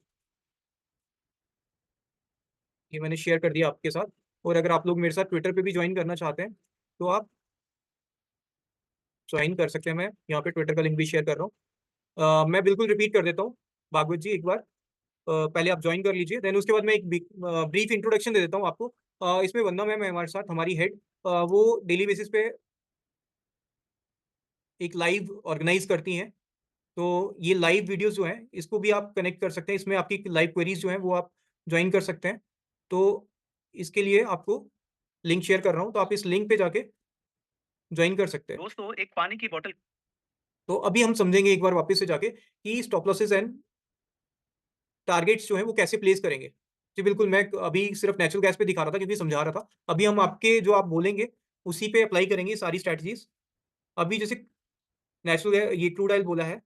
ये मैंने शेयर कर दिया आपके साथ। और अगर आप लोग मेरे साथ ट्विटर पे भी ज्वाइन करना चाहते हैं तो आप ज्वाइन कर सकते हैं। मैं यहाँ पे ट्विटर का लिंक भी शेयर कर रहा हूँ। मैं बिल्कुल रिपीट कर देता हूँ भागवत जी एक बार, पहले आप ज्वाइन कर लीजिए, देन उसके बाद मैं एक ब्रीफ इंट्रोडक्शन दे देता हूँ आपको। इसमें वंदना मैम है हमारे साथ, हमारी हेड, वो डेली बेसिस पे एक लाइव ऑर्गेनाइज करती हैं। तो ये लाइव वीडियोस जो हैं इसको भी आप कनेक्ट कर सकते हैं, इसमें आपकी लाइव क्वेरीज जो हैं वो आप ज्वाइन कर सकते हैं। तो इसके लिए आपको लिंक शेयर कर रहा हूँ, तो आप इस लिंक पे जाके ज्वाइन कर सकते हैं। दोस्तों एक पानी की बोतल। तो अभी हम समझेंगे एक बार वापस से जाके कि स्टॉप लॉसेस एंड टारगेट्स जो हैं वो कैसे प्लेस करेंगे। जी बिल्कुल, मैं अभी सिर्फ नेचुरल गैस पे दिखा रहा था क्योंकि समझा रहा था। अभी हम आपके जो आप बोलेंगे उसी पे अप्लाई करेंगे सारी स्ट्रैटेजीज। अभी जैसे नेचुरल ये क्रूड ऑयल बोला है,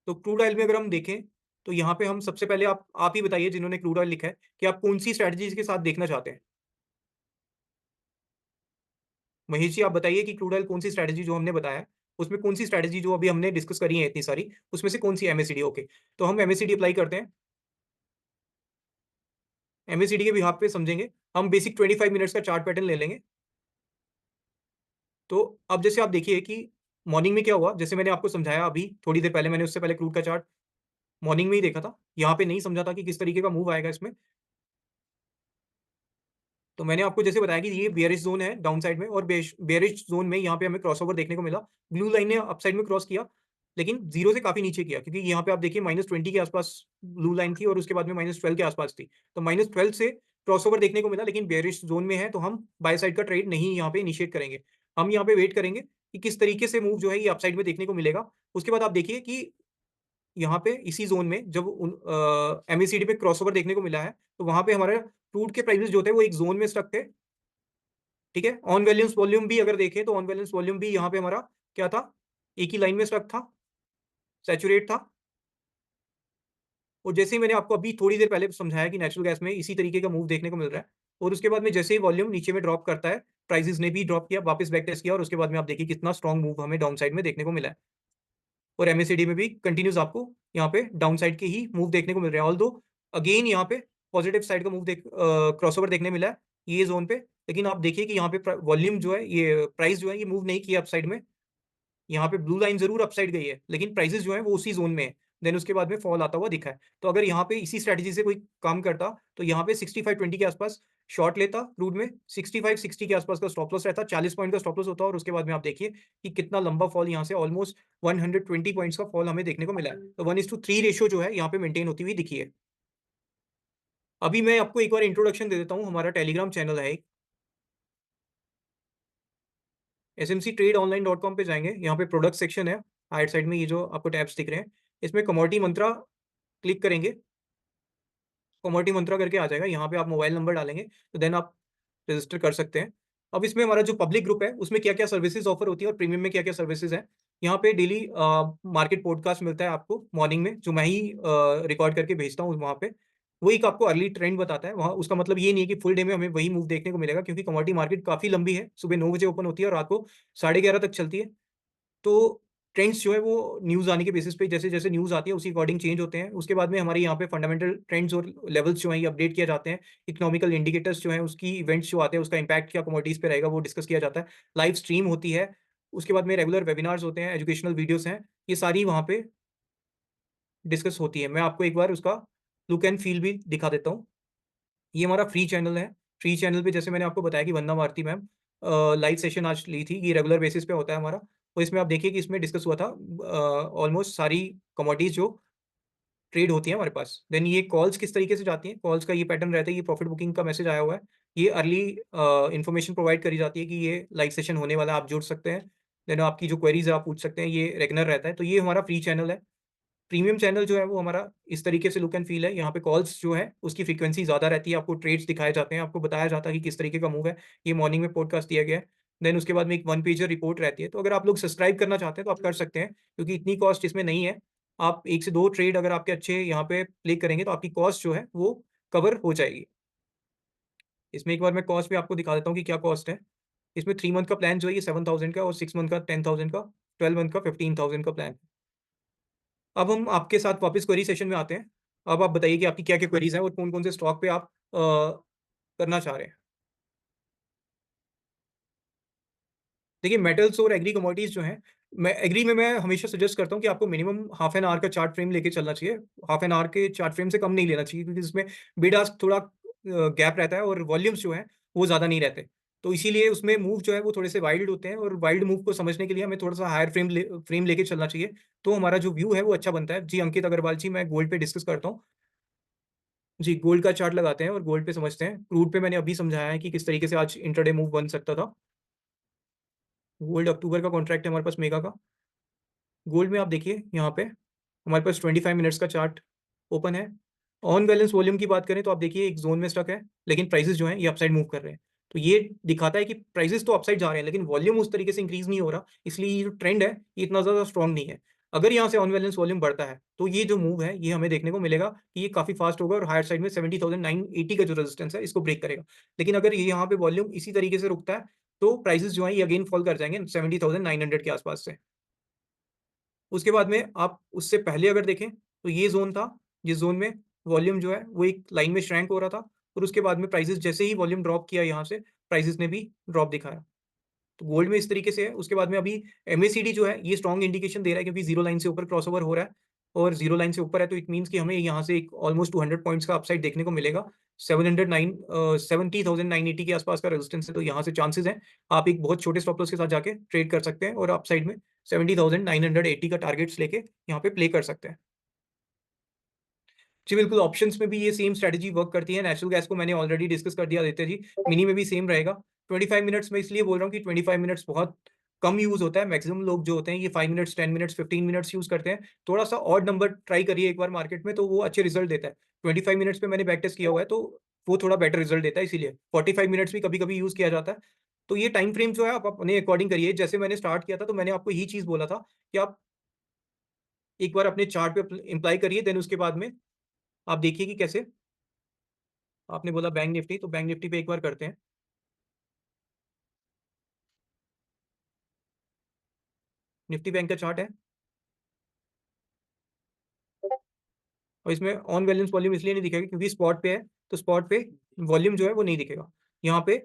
तो क्रूड ऑयल में अगर हम देखें तो यहाँ पे हम सबसे पहले आप ही बताइए जिन्होंने क्रूड ऑयल लिखा है कि आप कौन सी स्ट्रैटेजीज के साथ देखना चाहते हैं। महेश जी आप बताइए कि क्रूड ऑयल कौन सी स्ट्रैटेजी जो हमने बताया है उसमें कौन सी स्ट्रैटेजी जो अभी हमने डिस्कस करी है इतनी सारी, उसमें से कौन सी एमएसीडी। ओके, तो हम एमएसीडी अप्लाई करते हैं। एमएसीडी के बिहाफ पे समझेंगे हम बेसिक 25 मिनट्स का चार्ट पैटर्न ले लेंगे। तो अब जैसे आप देखिए कि मॉर्निंग में क्या हुआ, जैसे मैंने आपको समझाया अभी थोड़ी देर पहले, मैंने उससे पहले क्रूड का चार्ट मॉर्निंग में ही देखा था, यहाँ पे नहीं समझा था कि किस तरीके का मूव आएगा इसमें। तो मैंने आपको जैसे बताया कि ये बेयरिश जोन है डाउन साइड में, और बेयरिश जोन में यहाँ पे हमें क्रॉसओवर देखने को मिला। ब्लू लाइन ने अपसाइड में क्रॉस किया, लेकिन जीरो से काफी नीचे किया, क्योंकि यहाँ पे आप देखिए -20 के आसपास ब्लू लाइन थी और उसके बाद में -12 के आसपास थी। तो -12 से क्रॉसओवर देखने को मिला, लेकिन बेयरिश जोन में है तो हम बाय साइड का ट्रेड नहीं यहाँ पे इनिशिएट करेंगे। हम यहाँ पे वेट करेंगे कि किस तरीके से मूव जो है ये अपसाइड में देखने को मिलेगा। उसके बाद आप देखिए कि यहाँ पे इसी ज़ोन में जब एमएसीडी पे क्रॉसओवर देखने को मिला है, तो वहाँ पे हमारे क्रूड के प्राइसेस जो थे वो एक ज़ोन में स्टक थे, ठीक है? ऑन बैलेंस वॉल्यूम भी अगर देखें तो ऑन बैलेंस वॉल्यूम भी यहाँ पे हमारा क्या था? एक ही लाइन में स्टक था, सैचुरेट था। और जैसे ही मैंने आपको अभी थोड़ी देर पहले समझाया कि नेचुरल गैस में इसी तरीके का मूव देखने को मिल रहा है और उसके बाद में जैसे ही वॉल्यूम नीचे में ड्रॉप करता है, प्राइसेज़ ने भी ड्रॉप किया, वापस बैक टेस्ट किया और उसके बाद में आप देखिए कितना स्ट्रॉन्ग मूव हमें डाउन साइड में देखने को मिला है। और एमएससीडी में भी कंटिन्यूअस आपको यहाँ पे डाउन साइड के ही मूव देखने को मिल रहे हैं। ऑल्दो अगेन यहाँ पे पॉजिटिव साइड का मूव क्रॉसओवर देखने मिला है ये ज़ोन पे। लेकिन आप देखिए कि यहाँ पे वॉल्यूम जो है, ये प्राइस जो है, ये मूव नहीं किया अपसाइड में। यहाँ पे ब्लू लाइन ज़रूर अपसाइड गई है, लेकिन प्राइसेज़ जो हैं वो उसी ज़ोन में है। देन उसके बाद में फॉल आता हुआ दिखा है। तो अगर यहाँ पे इसी स्ट्रैटेजी से कोई काम करता, तो यहाँ पे 65-20 के आसपास शॉर्ट लेता क्रूड में, 65-60 के आसपास का स्टॉप लॉस रहता, 40 पॉइंट का स्टॉप लॉस होता और उसके बाद में आप देखिए कि कितना लंबा फॉल यहाँ से ऑलमोस्ट 120 पॉइंट्स का फॉल हमें देखने को मिला है। तो 1:3 रेशियो जो है यहाँ पे मेंटेन होती हुई दिखी है। अभी मैं आपको एक बार इंट्रोडक्शन दे देता हूँ, हमारा टेलीग्राम चैनल है एक, smctradeonline.com पे जाएँगे, यहाँ पे प्रोडक्ट सेक्शन है, राइट साइड में ये जो आपको टैब्स दिख रहे हैं, इसमें कमोडिटी मंत्रा क्लिक करेंगे, कमोडिटी मंत्रा करके आ जाएगा, यहाँ पे आप मोबाइल नंबर डालेंगे, तो देन आप रजिस्टर कर सकते हैं। अब इसमें हमारा जो पब्लिक ग्रुप है, उसमें क्या-क्या सर्विसेज़ ऑफर होती है और प्रीमियम में क्या-क्या सर्विसेज़ हैं। यहाँ पे डेली मार्केट पॉडकास्ट मिलता है आपको मॉर्निंग में, जो मैं ही रिकॉर्ड करके भेजता हूँ वहाँ पे। वो एक आपको अर्ली ट्रेंड बताता है, वहाँ उसका मतलब ये नहीं है कि फुल डे में हमें वही मूव देखने को मिलेगा, क्योंकि कमोडिटी मार्केट काफ़ी लंबी है, सुबह 9 बजे ओपन होती है और रात को 11:30 तक चलती है। तो ट्रेंड्स जो है वो न्यूज़ आने के बेसिस पे जैसे-जैसे न्यूज़ आती है उसी अकॉर्डिंग चेंज होते हैं। उसके बाद में हमारे यहाँ पे फंडामेंटल ट्रेंड्स और लेवल्स जो हैं ये अपडेट किए जाते हैं। इकोनॉमिकल इंडिकेटर्स जो हैं उसकी इवेंट्स जो आते हैं उसका इम्पैक्ट क्या कमोडिटीज़ पे रहेगा वो डिस्कस किया जाता है। लाइव स्ट्रीम होती है। उसके बाद में रेगुलर वेबिनार्स होते हैं, एजुकेशनल वीडियोज़ हैं। ये सारी वहाँ पे डिस्कस होती है। मैं आपको एक बार उसका लुक एंड फ़ील भी दिखा देता हूँ। ये हमारा फ्री चैनल है। फ्री चैनल पे जैसे मैंने आपको बताया कि वंदना भारती मैम लाइव सेशन आज ली थी। ये रेगुलर बेसिस पे होता है हमारा। और इसमें आप देखिए कि इसमें डिस्कस हुआ था ऑलमोस्ट सारी कमोडिटीज़ जो ट्रेड होती हैं हमारे पास। देन ये कॉल्स किस तरीके से जाती हैं, कॉल्स का ये पैटर्न रहता है, ये प्रॉफिट बुकिंग का मैसेज आया हुआ है। ये अर्ली इन्फॉर्मेशन प्रोवाइड करी जाती है कि ये लाइव सेशन होने वाला है, आप जुड़ सकते हैं। देन आपकी जो क्वेरीज़ है आप पूछ सकते हैं, ये रेगुलर रहता है। तो ये हमारा फ्री चैनल है। प्रीमियम चैनल जो है वो हमारा इस तरीके से लुक एंड फ़ील है। यहाँ पे कॉल्स जो है उसकी फ्रीक्वेंसी ज़्यादा रहती है, आपको ट्रेड्स दिखाए जाते हैं, आपको बताया जाता है कि किस तरीके का मूव है। ये मॉर्निंग में पॉडकास्ट दिया गया है। देन उसके बाद में एक वन पेजर रिपोर्ट रहती है। तो अगर आप लोग सब्सक्राइब करना चाहते हैं तो आप कर सकते हैं, क्योंकि इतनी कॉस्ट इसमें नहीं है। आप 1 से 2 ट्रेड अगर आपके अच्छे यहाँ पे प्ले करेंगे तो आपकी कॉस्ट जो है वो कवर हो जाएगी। इसमें एक बार मैं कॉस्ट भी आपको दिखा देता हूँ कि क्या कॉस्ट है। इसमें 3 मंथ का प्लान जो है ये 7,000 का और 6 मंथ का 10,000 का, 12 मंथ का 15,000 का प्लान। अब हम आपके साथ वापस क्वेरी सेशन में आते हैं। अब आप बताइए कि आपकी क्या-क्या क्वेरीज़ हैं और कौन-कौन से स्टॉक पे आप करना चाह रहे हैं? देखिए, मेटल्स और एग्री कमोडिटीज़ जो हैं, मैं एग्री में मैं हमेशा सजेस्ट करता हूँ कि आपको मिनिमम हाफ एन आवर का चार्ट फ्रेम लेके चलना चाहिए। हाफ एन आवर के चार्ट फ्रेम से कम नहीं लेना चाहिए, क्योंकि इसमें बिड आस्क थोड़ा गैप रहता है और वॉल्यूम्स जो हैं, वो ज़्यादा नहीं रहते। तो इसीलिए उसमें मूव जो है वो थोड़े से वाइल्ड होते हैं और वाइल्ड मूव को समझने के लिए हमें थोड़ा-सा हायर फ्रेम लेके चलना चाहिए। तो हमारा जो व्यू है वो अच्छा बनता है। जी, अंकित अग्रवाल जी, मैं गोल्ड पे डिस्कस करता हूँ। जी, गोल्ड का चार्ट लगाते हैं और गोल्ड पे समझते हैं। क्रूड पे मैंने अभी समझाया है कि किस तरीके से आज इंट्राडे मूव बन सकता था। गोल्ड अक्टूबर का कॉन्ट्रैक्ट है हमारे पास मेगा का। गोल्ड में आप देखिए यहाँ पे हमारे पास 25 मिनट्स का चार्ट ओपन है। ऑन बैलेंस वॉल्यूम की बात करें तो आप देखिए एक ज़ोन में स्टक है, लेकिन प्राइसेज़ जो हैं ये अपसाइड मूव कर रहे हैं। तो ये दिखाता है कि प्राइसेज़ तो अपसाइड जा रहे हैं, लेकिन वॉल्यूम उस तरीके से इंक्रीज़ नहीं हो रहा, इसलिए ये जो ट्रेंड है ये इतना ज़्यादा स्ट्रॉन्ग नहीं है। अगर यहाँ से ऑन बैलेंस वॉल्यूम बढ़ता है, तो ये जो मूव है ये हमें देखने को मिलेगा कि ये काफ़ी फ़ास्ट होगा और हायर साइड में 70,980 का जो रेजिस्टेंस है इसको ब्रेक करेगा। लेकिन अगर ये यहाँ पे वॉल्यूम इसी तरीके से रुकता है, तो प्राइसेज़ जो हैं ये अगेन फॉल कर जाएँगे 70,900 के आसपास से। उसके बाद में आप उससे पहले अगर देखें, तो ये ज़ोन था, जिस ज़ोन में वॉल्यूम जो है वो एक लाइन में श्रैंक हो रहा था और उसके बाद में प्राइसेज़ जैसे ही वॉल्यूम ड्रॉप किया यहाँ से, प्राइसेज़ ने भी ड्रॉप दिखाया। तो गोल्ड में इस तरीके से है, उसके बाद में अभी एमएसीडी जो है, ये स्ट्रॉन्ग इंडिकेशन दे रहा है, क्योंकि ज़ीरो लाइन से ऊपर क्रॉसओवर हो रहा है और ज़ीरो लाइन से ऊपर है, तो इट मीन्स कि हमें यहाँ से एक ऑलमोस्ट 200 पॉइंट्स का अपसाइड देखने को मिलेगा। 70,980 के आसपास का रेजिस्टेंस है, तो यहाँ से चांसेज़ हैं, आप एक बहुत छोटे स्टॉप लॉस के साथ जाके ट्रेड कर सकते हैं और अपसाइड में 70,980 का टारगेट्स लेके यहाँ पे प्ले कर सकते हैं। जी, बिल्कुल, ऑप्शंस में भी ये सेम स्ट्रैटेजी वर्क करती है। नेचुरल गैस को मैंने ऑलरेडी डिस्कस कर दिया आदित्य जी। मिनी में भी सेम रहेगा। 25 मिनट्स मैं इसलिए बोल रहा हूँ कि 25 मिनट्स बहुत कम यूज़ होता है। मैक्सिमम लोग जो होते हैं ये 5 मिनट्स, 10 मिनट्स, 15 मिनट्स यूज़ करते हैं। थोड़ा-सा ऑड नंबर ट्राई करिए एक बार मार्केट में, तो वो अच्छे रिज़ल्ट देता है। 25 मिनट्स पे मैंने बैक टेस्ट किया हुआ है, तो वो थोड़ा बेटर रिज़ल्ट देता है इसीलिए। 45 मिनट्स भी कभी-कभी यूज़ किया जाता है। तो ये टाइम फ्रेम जो है आप अपने अकॉर्डिंग करिए। जैसे मैंने स्टार्ट किया था तो मैंने आपको यही चीज़ बोला था कि आप एक बार अपने चार्ट पे इम्प्लाई करिए, देन उसके बाद में आप देखिए कि कैसे। आपने बोला बैंक निफ्टी, तो बैंक निफ्टी पे एक बार करते हैं। निफ्टी बैंक का चार्ट है और इसमें ऑन बैलेंस वॉल्यूम इसलिए नहीं दिखेगा क्योंकि स्पॉट पे है, तो स्पॉट पे वॉल्यूम जो है वो नहीं दिखेगा। यहाँ पे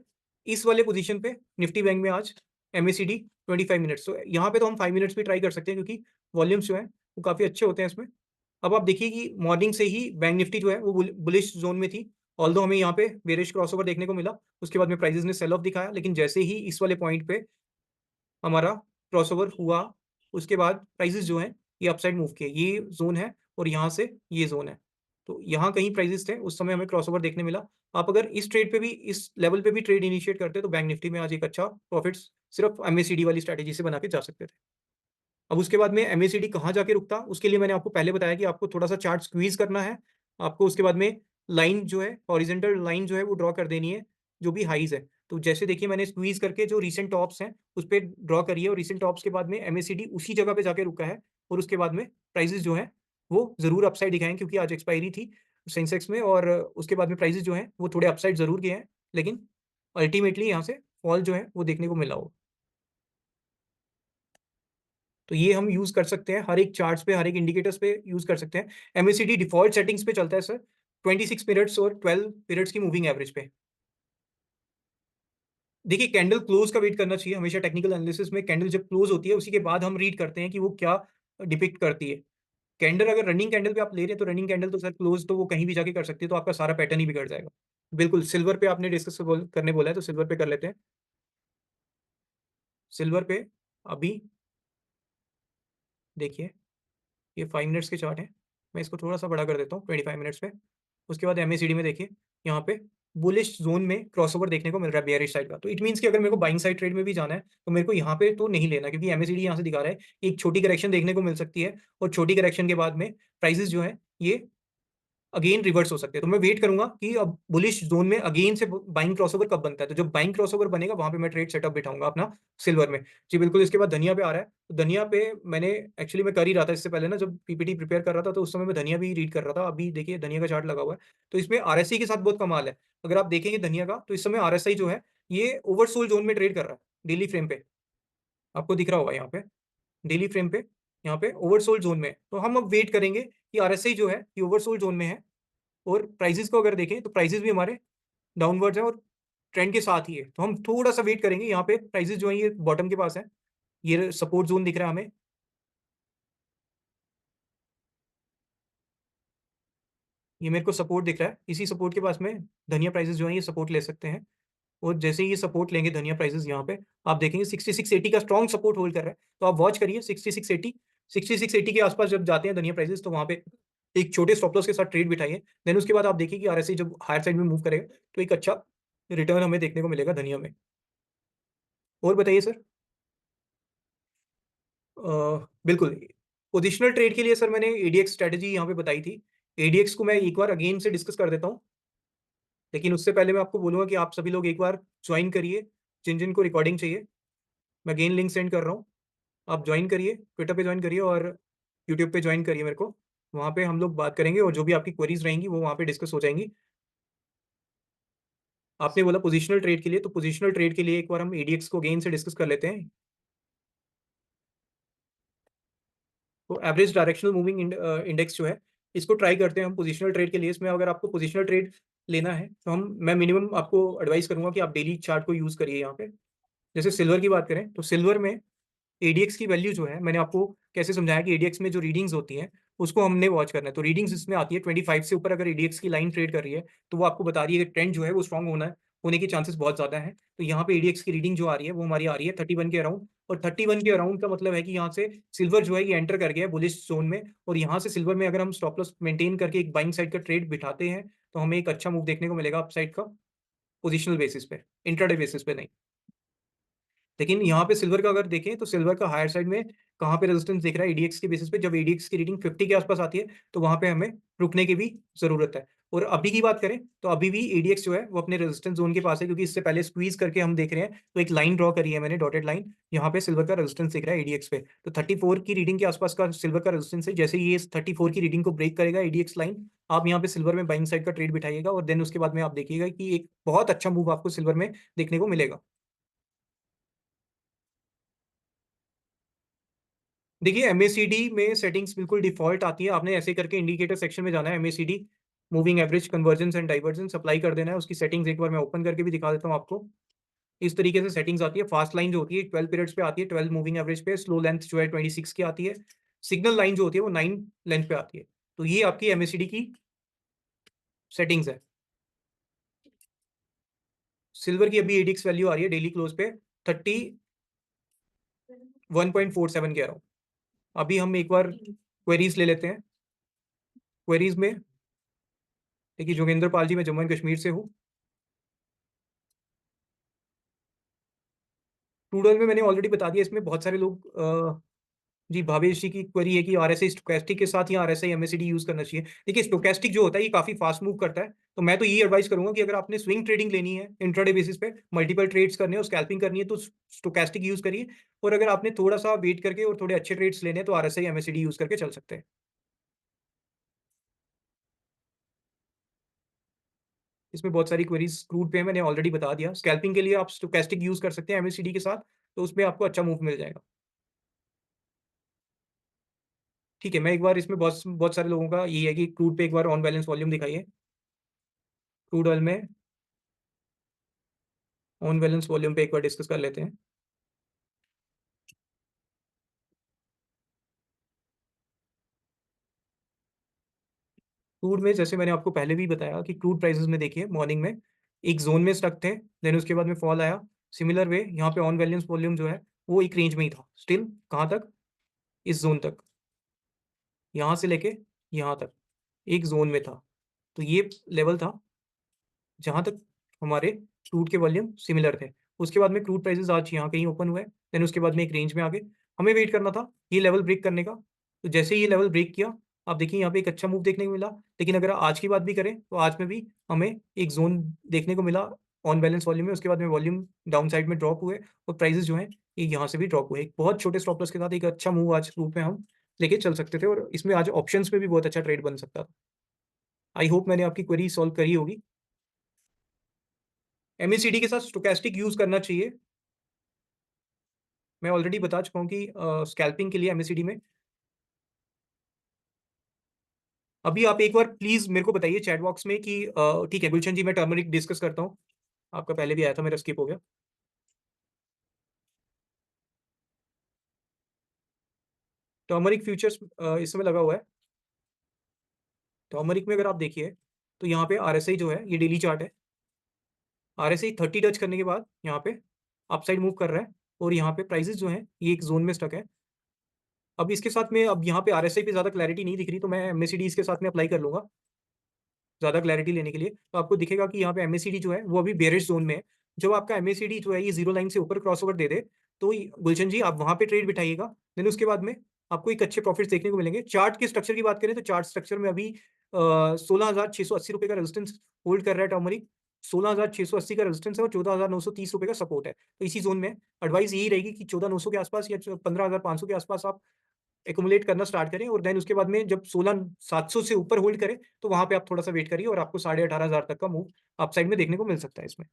इस वाले पोजीशन पे निफ्टी बैंक में आज एमएसीडी 25 मिनट्स, तो यहाँ पे तो हम 5 मिनट्स भी ट्राई कर सकते हैं क्योंकि वॉल्यूम्स जो है वो काफ़ी अच्छे होते हैं इसमें। अब आप देखिए कि मॉर्निंग से ही बैंक निफ्टी जो है वो बुलिश जोन में थी, ऑल्दो हमें यहाँ पे बेरिश क्रॉसओवर देखने को मिला। उसके बाद में प्राइसेस ने सेल ऑफ दिखाया, लेकिन जैसे ही इस वाले पॉइंट पे हमारा क्रॉसओवर हुआ, उसके बाद प्राइसेस जो हैं ये अपसाइड मूव किए। ये ज़ोन है और यहाँ से ये ज़ोन है। तो यहाँ कहीं प्राइसेस थे, उस समय हमें क्रॉसओवर देखने मिला। आप अगर इस ट्रेड पे भी, इस लेवल पे भी ट्रेड इनिशिएट करते तो बैंक निफ्टी में आज एक अच्छा प्रॉफिट्स सिर्फ एमएसीडी वाली स्ट्रैटेजी से बना के जा सकते थे। अब उसके बाद में एमएसीडी कहाँ जाके रुकता, उसके लिए मैंने आपको पहले बताया कि आपको थोड़ा-सा चार्ट स्क्वीज़ करना है। आपको उसके बाद में लाइन जो है, हॉरिज़ॉन्टल लाइन जो है वो ड्रॉ कर देनी है, जो भी हाइज़ है। तो जैसे देखिए मैंने स्क्वीज़ करके जो रीसेंट टॉप्स हैं, उस पे ड्रॉ करी है और रीसेंट टॉप्स के बाद में एमएसीडी उसी जगह पे जाके रुका है और उसके बाद में प्राइसेज़ जो हैं, वो ज़रूर अपसाइड दिखाएँ क्योंकि आज एक्सपायरी थी सेंसेक्स में और उसके बाद में प्राइसेज़ जो हैं, वो थोड़े अपसाइड ज़रूर गए हैं, लेकिन अल्टीमेटली यहाँ से फॉल जो है, वो देखने को मिला हो। तो ये हम यूज़ कर सकते हैं, हर एक चार्ट्स पे, हर एक इंडिकेटर्स पे यूज़ कर सकते हैं। एमएसीडी डिफ़ॉल्ट सेटिंग्स पे चलता है सर, 26 मिनट्स और 12 मिनट्स की मूविंग एवरेज पे। देखिए कैंडल क्लोज़ का वेट करना चाहिए, हमेशा टेक्निकल एनालिसिस में कैंडल जब क्लोज़ होती है, उसी के बाद हम रीड करते हैं कि वो क्या डिपिक्ट करती है। कैंडल अगर रनिंग कैंडल पे आप ले रहे हैं, तो रनिंग कैंडल तो सर क्लोज़ तो वो कहीं भी जाके कर सकती है, तो आपका सारा पैटर्न ही बिगड़ जाएगा। बिल्कुल, सिल्वर पे आपने डिस्कस करने बोला है, तो सिल्वर पे कर लेते हैं। सिल्वर पे अभी देखिए ये 5 मिनट्स के चार्ट हैं। मैं इसको थोड़ा-सा बड़ा कर देता हूँ 25 मिनट्स पे। उसके बाद एमएसीडी में देखिए, यहाँ पे बुलिश ज़ोन में क्रॉसओवर देखने को मिल रहा है बेयरिश साइड का। तो इट मीन्स कि अगर मेरे को बाइंग साइड ट्रेड में भी जाना है, तो मेरे को यहाँ पे तो नहीं लेना क्योंकि एमएसीडी यहाँ से दिखा रहा है कि एक छोटी करेक्शन देखने को मिल सकती है और छोटी करेक्शन के बाद में प्राइसेज़ जो हैं, ये अगेन रिवर्स हो सकते हैं। तो मैं वेट करूँगा कि अब बुलिश ज़ोन में अगेन से ब बाइंग क्रॉसओवर कब बनता है। तो जब बाइंग क्रॉसओवर बनेगा, वहाँ पे मैं ट्रेड सेटअप बिठाऊँगा अपना सिल्वर में। जी, बिल्कुल, इसके बाद धनिया पे आ रहा है। तो धनिया पे मैंने एक्चुअली मैं कर ही रहा था इससे पहले ना, जब पीपीटी प्रिपेयर कर रहा था, तो उस समय मैं धनिया भी रीड कर रहा था। अभी देखिए धनिया का चार्ट लगा हुआ है। तो इसमें आरएसआई के साथ बहुत कमाल है। अगर आप देखेंगे धनिया का, तो इस समय आरएसआई जो है, ये ओवरसोल्ड ज़ोन में ट्रेड कर रहा है, डेली फ्रेम पे। आपको दिख रहा होगा यहाँ पे, डेली फ्रेम पे, यहाँ पे ओवरसोल्ड ज़ोन में है। तो हम अब वेट करेंगे कि आरएसआई जो है, ये ओवरसोल्ड ज़ोन में है और प्राइसेज़ को अगर देखें, तो प्राइसेज़ भी हमारे डाउनवर्ड्स है और ट्रेंड के साथ ही है। तो हम थोड़ा-सा वेट करेंगे, यहाँ पे प्राइसेज़ जो हैं ये बॉटम के पास है। ये सपोर्ट ज़ोन दिख रहा है हमें। ये मेरे को सपोर्ट दिख रहा है। इसी सपोर्ट के पास में धनिया प्राइसेज़ जो हैं ये सपोर्ट ले सकते हैं और जैसे ही ये सपोर्ट लेंगे धनिया प्राइसेज़ यहाँ पे, आप देखेंगे 6680 का स्ट्रॉन्ग सपोर्ट होल्ड कर रहा है। तो आप वॉच करिए 6680, 6680 के आस-पास जब जाते हैं धनिया प्राइसेज़, तो वहाँ पे एक छोटे स्टॉप लॉस के साथ ट्रेड बिठाइए। देन उसके बाद आप देखिए कि आरएसआई जब हायर साइड में मूव करेगा, तो एक अच्छा रिटर्न हमें देखने को मिलेगा धनिया में। और बताइए सर? बिल्कुल, पोज़िशनल ट्रेड के लिए सर मैंने एडीएक्स स्ट्रैटेजी यहाँ पे बताई थी। एडीएक्स को मैं एक बार अगेन से डिस्कस कर देता हूँ, लेकिन उससे पहले मैं आपको बोलूँगा कि आप सभी लोग एक बार जॉइन करिए, जिन-जिन को रिकॉर्डिंग चाहिए। मैं अगेन लिंक सेंड कर रहा हूँ, आप जॉइन करिए, ट्विटर पे जॉइन करिए और यूट्यूब पे जॉइन करिए मेरे को। वहाँ पे हम लोग बात करेंगे और जो भी आपकी क्वेरीज़ रहेंगी, वो वहाँ पे डिस्कस हो जाएँगी। आपने बोला पोज़िशनल ट्रेड के लिए, तो पोज़िशनल ट्रेड के लिए एक बार हम एडीएक्स को अगेन से डिस्कस कर लेते हैं। तो एवरेज डायरेक्शनल मूविंग इंडेक्स जो है, इसको ट्राई करते हैं हम पोजिशनल ट्रेड के लिए। इसमें अगर आपको पोजिशनल ट्रेड लेना है, तो मैं मिनिमम आपको एडवाइस करूँगा कि आप डेली चार्ट को यूज़ करिए यहाँ पे। जैसे सिल्वर की बात करें, तो सिल्वर में एडीएक्स की वैल्यू जो है, मैंने आपको कैसे समझाया कि एडीएक्स में जो रीडिंग्स होती हैं, उसको हमने वॉच करना है। तो रीडिंग्स इसमें आती है 25 से ऊपर अगर एडीएक्स की लाइन ट्रेड कर रही है, तो वो आपको बता रही है कि ट्रेंड जो है वो स्ट्रॉन्ग होने के चांसेस बहुत ज़्यादा हैं। तो यहाँ पे एडीएक्स की रीडिंग जो आ रही है, वो हमारी आ रही है 31 के अराउंड और 31 के अराउंड का मतलब है कि यहाँ से सिल्वर जो है ये एंटर कर गया है बुलिश ज़ोन में और यहाँ से सिल्वर में अगर हम स्टॉप लॉस मेंटेन करके एक बाइंग साइड का ट्रेड बिठाते हैं, तो हमें एक अच्छा मूव देखने को मिलेगा अपसाइड का, पोजिशनल बेसिस पे, इंट्राडे बेसिस पे नहीं। लेकिन यहाँ पे सिल्वर का अगर देखें, तो सिल्वर का हायर साइड में कहाँ पे रेजिस्टेंस दिख रहा है एडीएक्स के बेसिस पे, जब एडीएक्स की रीडिंग 50 के आस-पास आती है, तो वहाँ पे हमें रुकने की भी ज़रूरत है। और अभी की बात करें, तो अभी भी एडीएक्स जो है वो अपने रेजिस्टेंस ज़ोन के पास है क्योंकि इससे पहले स्क्वीज़ करके हम देख रहे हैं, तो एक लाइन ड्रॉ करी है मैंने डॉटेड लाइन, यहाँ पे सिल्वर का रेजिस्टेंस दिख रहा है एडीएक्स पे। तो 34 की रीडिंग के आस-पास का सिल्वर का रेजिस्टेंस है, जैसे ही ये इस 34 की रीडिंग को ब्रेक करेगा एडीएक्स लाइन, आप यहाँ पे सिल्वर में बाइंग साइड का ट्रेड बिठाइएगा और देन उसके बाद में आप देखिएगा कि एक बहुत अच्छा मूव आपको सिल्वर में देखने को मिलेगा। देखिए एमएसीडी में सेटिंग्स बिल्कुल डिफ़ॉल्ट आती है, आपने ऐसे करके इंडिकेटर सेक्शन में जाना है, MACD, moving average, convergence and divergence apply कर देना है, उसकी सेटिंग्स एक बार मैं ओपन करके भी दिखा देता हूँ आपको। इस तरीके से सेटिंग्स आती है, फास्ट लाइन जो होती है 12 पीरियड्स पे आती है, 12 मूविंग एवरेज पे, स्लो लेंथ जो है 26 की आती है, सिग्नल लाइन जो होती है वो 9 लेंथ पे आती है। तो ये आपकी एमएसीडी की सेटिंग्स है। सिल्वर की अभी एडीएक्स वैल्यू आ रही है डेली क्लोज पे 31.47 कह रहा हूँ। अभी हम एक बार क्वेरीज ले लेते हैं। क्वेरीज में देखिए जोगेंद्र पाल जी, मैं जम्मू एंड कश्मीर से हूँ। टूडल में मैंने ऑलरेडी बता दिया, इसमें बहुत सारे लोग जी भावेश जी की क्वेरी है कि आरएसआई स्टोचैस्टिक के साथ या आरएसआई एमएसीडी यूज करना चाहिए। देखिए स्टोचैस्टिक जो होता है ये काफी फास्ट मूव करता है, तो मैं तो ये एडवाइस करूंगा कि अगर आपने स्विंग ट्रेडिंग लेनी है इंट्राडे बेसिस पे, मल्टीपल ट्रेड्स करने हैं और स्कैल्पिंग करनी है तो स्टोचैस्टिक यूज करिए, और अगर आपने थोड़ा सा वेट करके और थोड़े अच्छे ट्रेड्स लेने हैं तो आरएसआई एमएसीडी यूज करके चल सकते हैं। इसमें बहुत सारी क्वेरीज क्रूड पे है, मैंने ऑलरेडी बता दिया। स्कैल्पिंग के लिए आप स्टोचैस्टिक यूज कर सकते हैं एमएसीडी के साथ, तो उसमें आपको अच्छा मूव मिल जाएगा। ठीक है, मैं एक बार इसमें बहुत बहुत सारे लोगों का ये है कि क्रूड पे एक बार ऑन बैलेंस वॉल्यूम दिखाइए। क्रूड ऑयल में ऑन बैलेंस वॉल्यूम पे एक बार डिस्कस कर लेते हैं। क्रूड में जैसे मैंने आपको पहले भी बताया कि क्रूड प्राइसेस में देखिए मॉर्निंग में एक जोन में स्टक थे, देन उसके बाद में फॉल आया। सिमिलर वे यहाँ पे ऑन बैलेंस वॉल्यूम जो है वो एक रेंज में ही था, स्टिल कहाँ तक, इस जोन तक, यहाँ से लेके यहाँ तक एक जोन में था। तो ये लेवल था जहाँ तक हमारे क्रूड के वॉल्यूम सिमिलर थे। उसके बाद में क्रूड प्राइसेस आज यहाँ कहीं ओपन हुए, देन उसके बाद में एक रेंज में आ गए। हमें वेट करना था ये लेवल ब्रेक करने का, तो जैसे ही ये लेवल ब्रेक किया, आप देखिए यहाँ पे एक अच्छा मूव देखने को मिला। लेकिन अगर आज की बात भी करें तो आज में भी हमें एक जोन देखने को मिला ऑन बैलेंस वॉल्यूम में, उसके बाद में वॉल्यूम डाउन साइड में ड्रॉप हुए और प्राइसेस जो हैं ये यहाँ से भी ड्रॉप हुए। एक बहुत छोटे स्टॉप लॉस के साथ एक अच्छा मूव आज ग्रुप में हम लेके चल सकते थे, और इसमें आज ऑप्शंस में भी बहुत अच्छा ट्रेड बन सकता था। आई होप मैंने आपकी क्वेरी सॉल्व करी होगी। एमएसीडी के साथ स्टोचैस्टिक यूज करना चाहिए। मैं ऑलरेडी बता चुका हूँ कि स्कैल्पिंग के लिए एमएसीडी में अभी आप एक बार प्लीज मेरे को बताइए चैट बॉक्स में कि ठीक है गुलशन जी, मैं टर्मरिक डिस्कस करता हूँ। आपका पहले भी आया था, मेरा स्किप हो गया। टर्मरिक फ्यूचर्स इस समय लगा हुआ है। टर्मरिक में अगर आप देखिए तो यहाँ पे आरएसआई जो है ये डेली चार्ट है। आरएसआई 30 टच करने के बाद यहाँ पे अपसाइड मूव कर रहा है, और यहाँ पे प्राइसेस जो है ये एक जोन में स्टक है। अब इसके साथ में अब यहाँ पे आरएसआई पे ज्यादा क्लैरिटी नहीं दिख रही, तो मैं एमएसीडी इसके साथ में अप्लाई कर लूंगा ज़्यादा क्लैरिटी लेने के लिए। तो आपको दिखेगा कि यहाँ पे एमएसीडी जो है वो अभी बेयरिश ज़ोन में है। जब आपका एमएसीडी जो है ये ज़ीरो लाइन से ऊपर क्रॉसओवर दे दे, तो गुलशन जी आप वहाँ पे ट्रेड बिठाइएगा। देन उसके बाद में आपको एक अच्छे प्रॉफिट्स देखने को मिलेंगे। चार्ट के स्ट्रक्चर की बात करें तो चार्ट स्ट्रक्चर में अभी 16,680 रुपये का रेजिस्टेंस होल्ड कर रहा है टर्मरिक। 16,680 का रेजिस्टेंस है और 14,930 रुपये का सपोर्ट है। तो इसी जोन में एडवाइस यही रहेगी कि 14,900 के आसपास या 15,500 के आसपास आप एक्युमुलेट करना स्टार्ट करें, और देन उसके बाद में जब 16,700 से ऊपर होल्ड करें तो वहां पे आप थोड़ा सा वेट करिए और आपको 18,500 तक का मूव अपसाइड में देखने को मिल सकता है इसमें।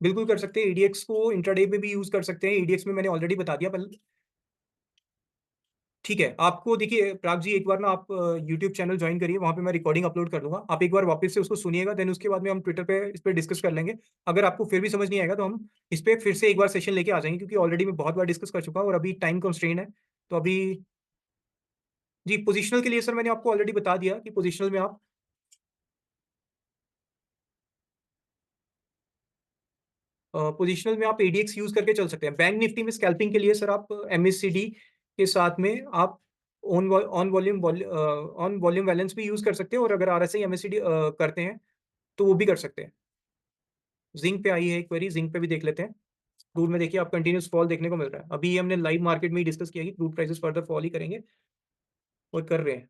बिल्कुल कर सकते हैं, ईडीएक्स को इंट्राडे में भी यूज कर सकते हैं। ईडीएक्स में मैंने ऑलरेडी बता दिया पहले। ठीक है, आपको देखिए प्राग जी एक बार ना आप यूट्यूब चैनल ज्वाइन करिए, वहां पे मैं रिकॉर्डिंग अपलोड कर दूंगा, आप एक बार वापस से उसको सुनिएगा, देन उसके बाद में हम ट्विटर पे इस पे डिस्कस कर लेंगे। अगर आपको फिर भी समझ नहीं आएगा तो हम इस पे फिर से एक बार सेशन लेके आ जाएंगे, क्योंकि ऑलरेडी मैं बहुत बार डिस्कस कर चुका हूँ और अभी टाइम कंस्ट्रेन है। तो अभी जी पोजिशनल के लिए सर मैंने आपको ऑलरेडी बता दिया कि पोजिशनल में आप पोजिशनल में आप एडीएक्स यूज करके चल सकते हैं। बैंक निफ्टी में स्कैल्पिंग के लिए सर आप एमएससीडी के साथ में आप ऑन वॉल्यूम बैलेंस भी यूज कर सकते हैं, और अगर आरएसआई एमएससीडी करते हैं तो वो भी कर सकते हैं। जिंक पे आई है एक क्वेरी, जिंक पे भी देख लेते हैं। क्रूड में देखिए आप कंटिन्यूस फॉल देखने को मिल रहा है। अभी ये हमने लाइव मार्केट में ही डिस्कस किया कि क्रूड प्राइसेस फर्दर फॉल ही करेंगे और कर रहे हैं।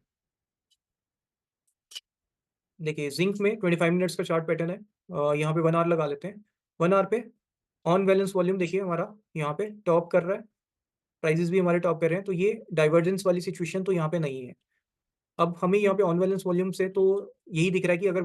देखिए जिंक में 25 मिनट्स का चार्ट पैटर्न है। यहाँ पे 1 आवर लगा लेते हैं। 1 आवर पे ऑन बैलेंस वॉल्यूम देखिए हमारा यहाँ पे टॉप कर रहा है, प्राइसेस भी हमारे टॉप कर रहे हैं, तो ये डाइवर्जेंस वाली सिचुएशन तो यहाँ पे नहीं है। अब हमें यहाँ पे ऑन बैलेंस वॉल्यूम से तो यही दिख रहा है कि अगर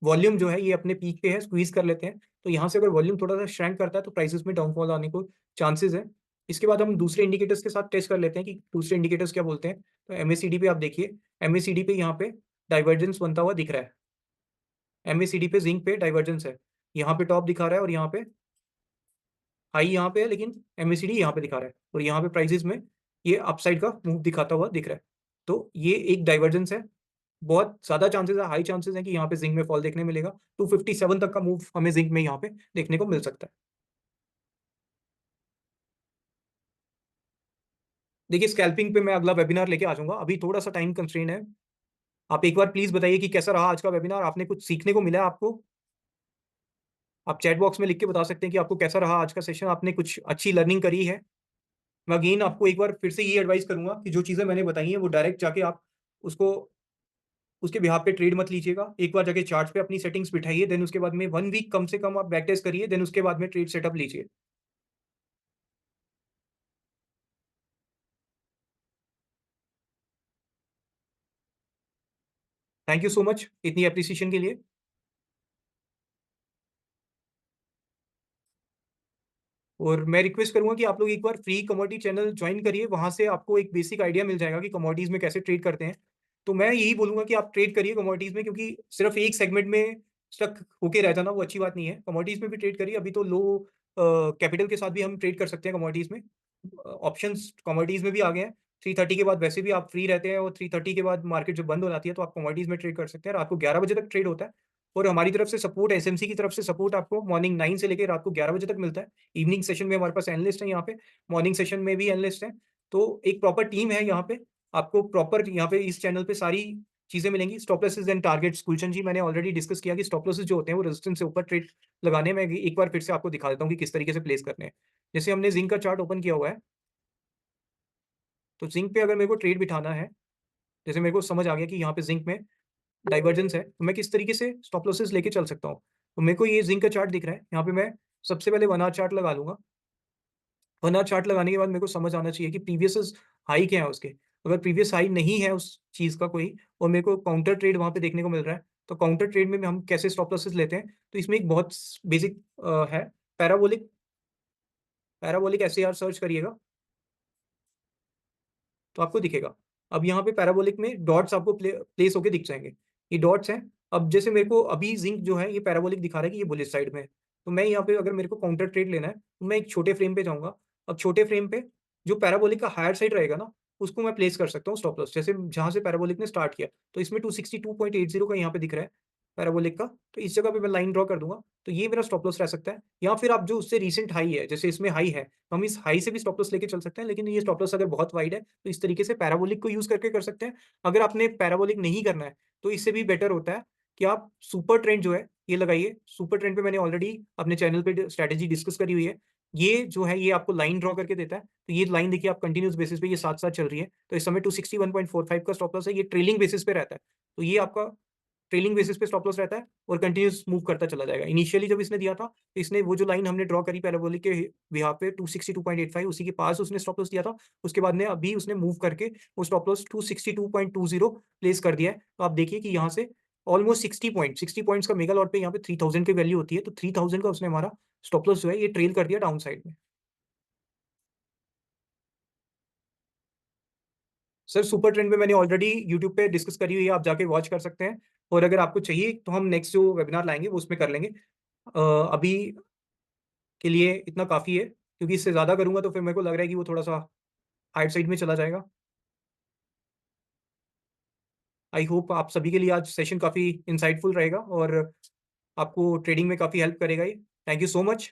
वॉल्यूम जो है ये अपने पीक पे है, स्क्वीज कर लेते हैं, तो यहाँ से अगर वॉल्यूम थोड़ा सा श्रैंक करता है तो प्राइसेस में डाउनफॉल आने को चांसेस है। इसके बाद हम दूसरे इंडिकेटर्स के साथ टेस्ट कर लेते हैं कि दूसरे इंडिकेटर्स क्या बोलते हैं। तो एमएसीडी पे आप देखिए, एमएसीडी पे यहाँ पे डाइवर्जेंस बनता हुआ दिख रहा है। एमएसीडी पे जिंक पे डाइवर्जेंस है, यहाँ पे टॉप दिखा रहा है और यहाँ पे हाई यहाँ पे है, लेकिन एमएसीडी यहाँ पे दिखा रहा है और यहाँ पे प्राइसेस में ये अपसाइड का मूव दिखाता हुआ दिख रहा है। तो ये एक डाइवर्जेंस है। बहुत ज़्यादा चांसेस है, हाई चांसेस हैं कि यहाँ पे जिंक में फॉल देखने मिलेगा। 257 तक का मूव हमें जिंक में यहाँ पे देखने को मिल सकता है। देखिए, स्कैल्पिंग पे मैं अगला वेबिनार लेके आ जाऊँगा, अभी थोड़ा-सा टाइम कंस्ट्रेंट है। आप एक बार प्लीज़ बताइए कि कैसा रहा आज का वेबिनार? आपने कुछ सीखने को मिला आपको? आप चैट बॉक्स में लिख के बता सकते हैं कि आपको कैसा रहा आज का सेशन? आपने कुछ अच्छी लर्निंग करी है? मैं अगेन आपको एक बार फिर से ये एडवाइस करूँगा कि जो चीज़ें मैंने बताई हैं, वो डायरेक्ट जाके आप उसको उसके बिहाफ़ पे ट्रेड मत लीजिएगा। एक बार जाके चार्ट्स पे अपनी सेटिंग्स बिठाइए, देन उसके बाद में 1 वीक कम से कम आप बैक टेस्ट करिए, देन उसके बाद में ट्रेड सेटअप लीजिए। थैंक यू सो मच इतनी एप्रिसिएशन के लिए। और मैं रिक्वेस्ट करूँगा कि आप लोग एक बार फ्री कमोडिटी चैनल जॉइन करिए, वहाँ से आपको एक बेसिक आइडिया मिल जाएगा कि कमोडिटीज़ में कैसे ट्रेड करते हैं। तो मैं यही बोलूँगा कि आप ट्रेड करिए कमोडिटीज़ में, क्योंकि सिर्फ़ एक सेगमेंट में स्टक होके रह जाना वो अच्छी बात नहीं है। कमोडिटीज़ में भी ट्रेड करिए, अभी तो लो कैपिटल के साथ भी हम ट्रेड कर सकते हैं कमोडिटीज़ में। ऑप्शंस कमोडिटीज़ में भी आ गए हैं। 3:30 के बाद वैसे भी आप फ्री रहते हैं और 3:30 के बाद मार्केट जब बंद हो जाती है तो आप कमोडिटीज़ में ट्रेड कर सकते हैं। रात को 11 बजे तक ट्रेड होता है और हमारी तरफ से सपोर्ट, एसएमसी की तरफ से सपोर्ट आपको मॉर्निंग 9 से लेके रात को 11 बजे तक मिलता है। इवनिंग सेशन में हमारे पास एनालिस्ट हैं यहाँ पे, मॉर्निंग सेशन में भी एनालिस्ट हैं। तो एक प्रॉपर टीम है यहाँ पे, आपको प्रॉपर यहाँ पे इस चैनल पे सारी चीज़ें मिलेंगी। स्टॉप लॉसेस एंड टारगेट्स, गुलशन जी मैंने ऑलरेडी डिस्कस किया कि स्टॉप लॉसेस जो होते हैं वो रेजिस्टेंस से ऊपर ट्रेड लगाने में, एक बार फिर से आपको दिखा देता हूँ कि किस तरीके से प्लेस करने हैं। जैसे हमने ज़िंक का चार्ट ओपन किया हुआ है, तो ज़िंक पे अगर मेरे को ट्रेड बिठाना है, जैसे मेरे को समझ आ गया कि यहाँ पे ज़िंक में डाइवर्जेंस है, तो मैं किस तरीके से स्टॉप लॉसेस लेके चल सकता हूँ। तो मेरे को ये ज़िंक का चार्ट दिख रहा है, यहाँ पे मैं सबसे पहले 1 आवर चार्ट लगा लूँगा। 1 आवर चार्ट लगाने के बाद मेरे को समझ आना चाहिए कि प्रीवियस हाई क्या है उसके। अगर प्रीवियस हाई नहीं है उस चीज़ का कोई और मेरे को काउंटर ट्रेड वहाँ पे देखने को मिल रहा है, तो काउंटर ट्रेड में हम कैसे स्टॉप लॉसेस लेते हैं, तो इसमें एक बहुत बेसिक है, पैराबोलिक पैराबोलिक एसएआर सर्च करिएगा, तो आपको दिखेगा। अब यहाँ पे पैराबोलिक में डॉट्स आपको प्लेस होके दिख जाएँगे। ये डॉट्स हैं। अब जैसे मेरे को अभी ज़िंक जो है ये पैराबोलिक दिखा रहा है कि ये बुलिश साइड में है। तो मैं यहाँ पे अगर मेरे को काउंटर ट्रेड लेना है, तो मैं एक छोटे फ्रेम पे जाऊँगा। अब छोटे फ्रेम पे जो पैराबोलिक का हायर साइड रहेगा ना, उसको मैं प्लेस कर सकता हूँ स्टॉप लॉस। जैसे जहाँ से पैराबोलिक ने स्टार्ट किया, तो इसमें 262.80 का यहाँ पे दिख रहा है पैराबोलिक का, तो इस जगह पे मैं लाइन ड्रॉ कर दूँगा, तो ये मेरा स्टॉप लॉस रह सकता है। या फिर आप जो उससे रिसेंट हाई है, जैसे इसमें हाई है, तो हम इस हाई से भी स्टॉप लॉस लेके चल सकते हैं, लेकिन ये स्टॉप लॉस अगर बहुत वाइड है, तो इस तरीके से पैराबोलिक को यूज़ करके कर सकते हैं। अगर आपने पैराबोलिक नहीं करना है, तो इससे भी बेटर होता है कि आप सुपर ट्रेंड जो है, ये लगाइए। सुपर ट्रेंड पे मैंने ऑलरेडी अपने चैनल पे स्ट्रैटेजी डिस्कस करी हुई है। ये जो है, ये आपको लाइन ड्रॉ करके देता है। तो ये लाइन देखिए आप कंटीन्यूअस बेसिस पे ये साथ-साथ चल रही है। तो इस समय 261.45 का स्टॉप लॉस है, ये ट्रेलिंग बेसिस पे रहता है। तो ये आपका ट्रेलिंग बेसिस पे स्टॉप लॉस रहता है और कंटीन्यूअस मूव करता चला जाएगा। इनिशियली जब इसने दिया था, तो इसने वो जो लाइन हमने ड्रॉ करी पैराबोलिक के बिहाफ पे 262.85, उसी के पास उसने स्टॉप लॉस दिया था। उसके बाद में अभी उसने मूव करके वो स्टॉप लॉस 262.20 प्लेस कर दिया है। तो आप देखिए कि यहाँ से ऑलमोस्ट 60 पॉइंट्स का मेगा लॉट पे यहाँ पे 3000 की वैल्यू होती है, तो 3000 का उसने हमारा स्टॉप लॉस जो है ये ट्रेल कर दिया डाउन साइड में। सर, सुपर ट्रेंड पे मैंने ऑलरेडी यूट्यूब पे डिस्कस करी हुई है, आप जाके वॉच कर सकते हैं और अगर आपको चाहिए तो हम नेक्स्ट जो वेबिनार लाएँगे वो उसमें कर लेंगे। अभी के लिए इतना काफ़ी है, क्योंकि इससे ज़्यादा करूँगा तो फिर मेरे को लग रहा है कि वो थोड़ा-सा हाइट साइड में चला जाएगा। आई होप आप सभी के लिए आज सेशन काफ़ी इंसाइटफुल रहेगा और आपको ट्रेडिंग में काफ़ी हेल्प करेगा ये। Thank you so much.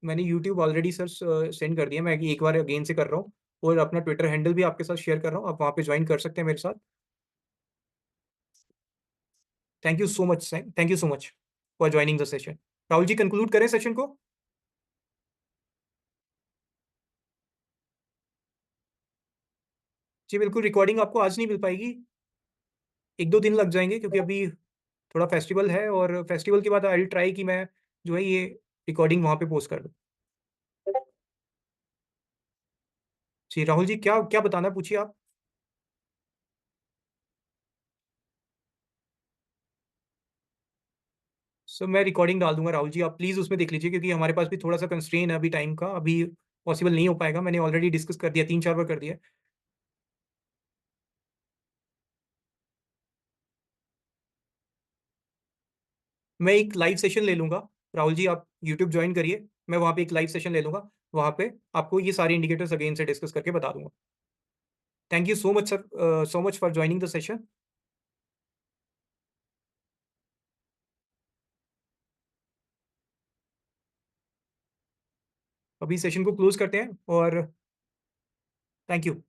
मैंने यूट्यूब ऑलरेडी सर सेंड कर दिया, मैं एक बार अगेन से कर रहा हूँ और अपना ट्विटर हैंडल भी आपके साथ शेयर कर रहा हूँ, आप वहाँ पे जॉइन कर सकते हैं मेरे साथ। Thank you so much for joining the session. Rahul ji, conclude करें सेशन को? जी बिल्कुल, रिकॉर्डिंग आपको आज नहीं मिल पाएगी, 1-2 दिन लग जाएँगे क्योंकि अभी थोड़ा फेस्टिवल है और फेस्टिवल के बाद आई विल ट्राई कि मैं जो है ये रिकॉर्डिंग वहाँ पे पोस्ट कर दूँ। जी, राहुल जी क्या क्या बताना है पूछिए आप? सो मैं रिकॉर्डिंग डाल दूँगा राहुल जी, आप प्लीज़ उसमें देख लीजिए क्योंकि हमारे पास भी थोड़ा-सा कंस्ट्रेंट है अभी टाइम का, अभी पॉसिबल नहीं हो पाएगा। मैंने ऑलरेडी डिस्कस कर दिया 3-4 बार कर दिया है। मैं एक लाइव सेशन ले लूँगा, राहुल जी आप यूट्यूब जॉइन करिए, मैं वहाँ पे एक लाइव सेशन ले लूँगा, वहाँ पे आपको ये सारे इंडिकेटर्स अगेन से डिस्कस करके बता दूँगा। Thank you so much sir so much for joining the session. अभी सेशन को क्लोज़ करते हैं और थैंक यू।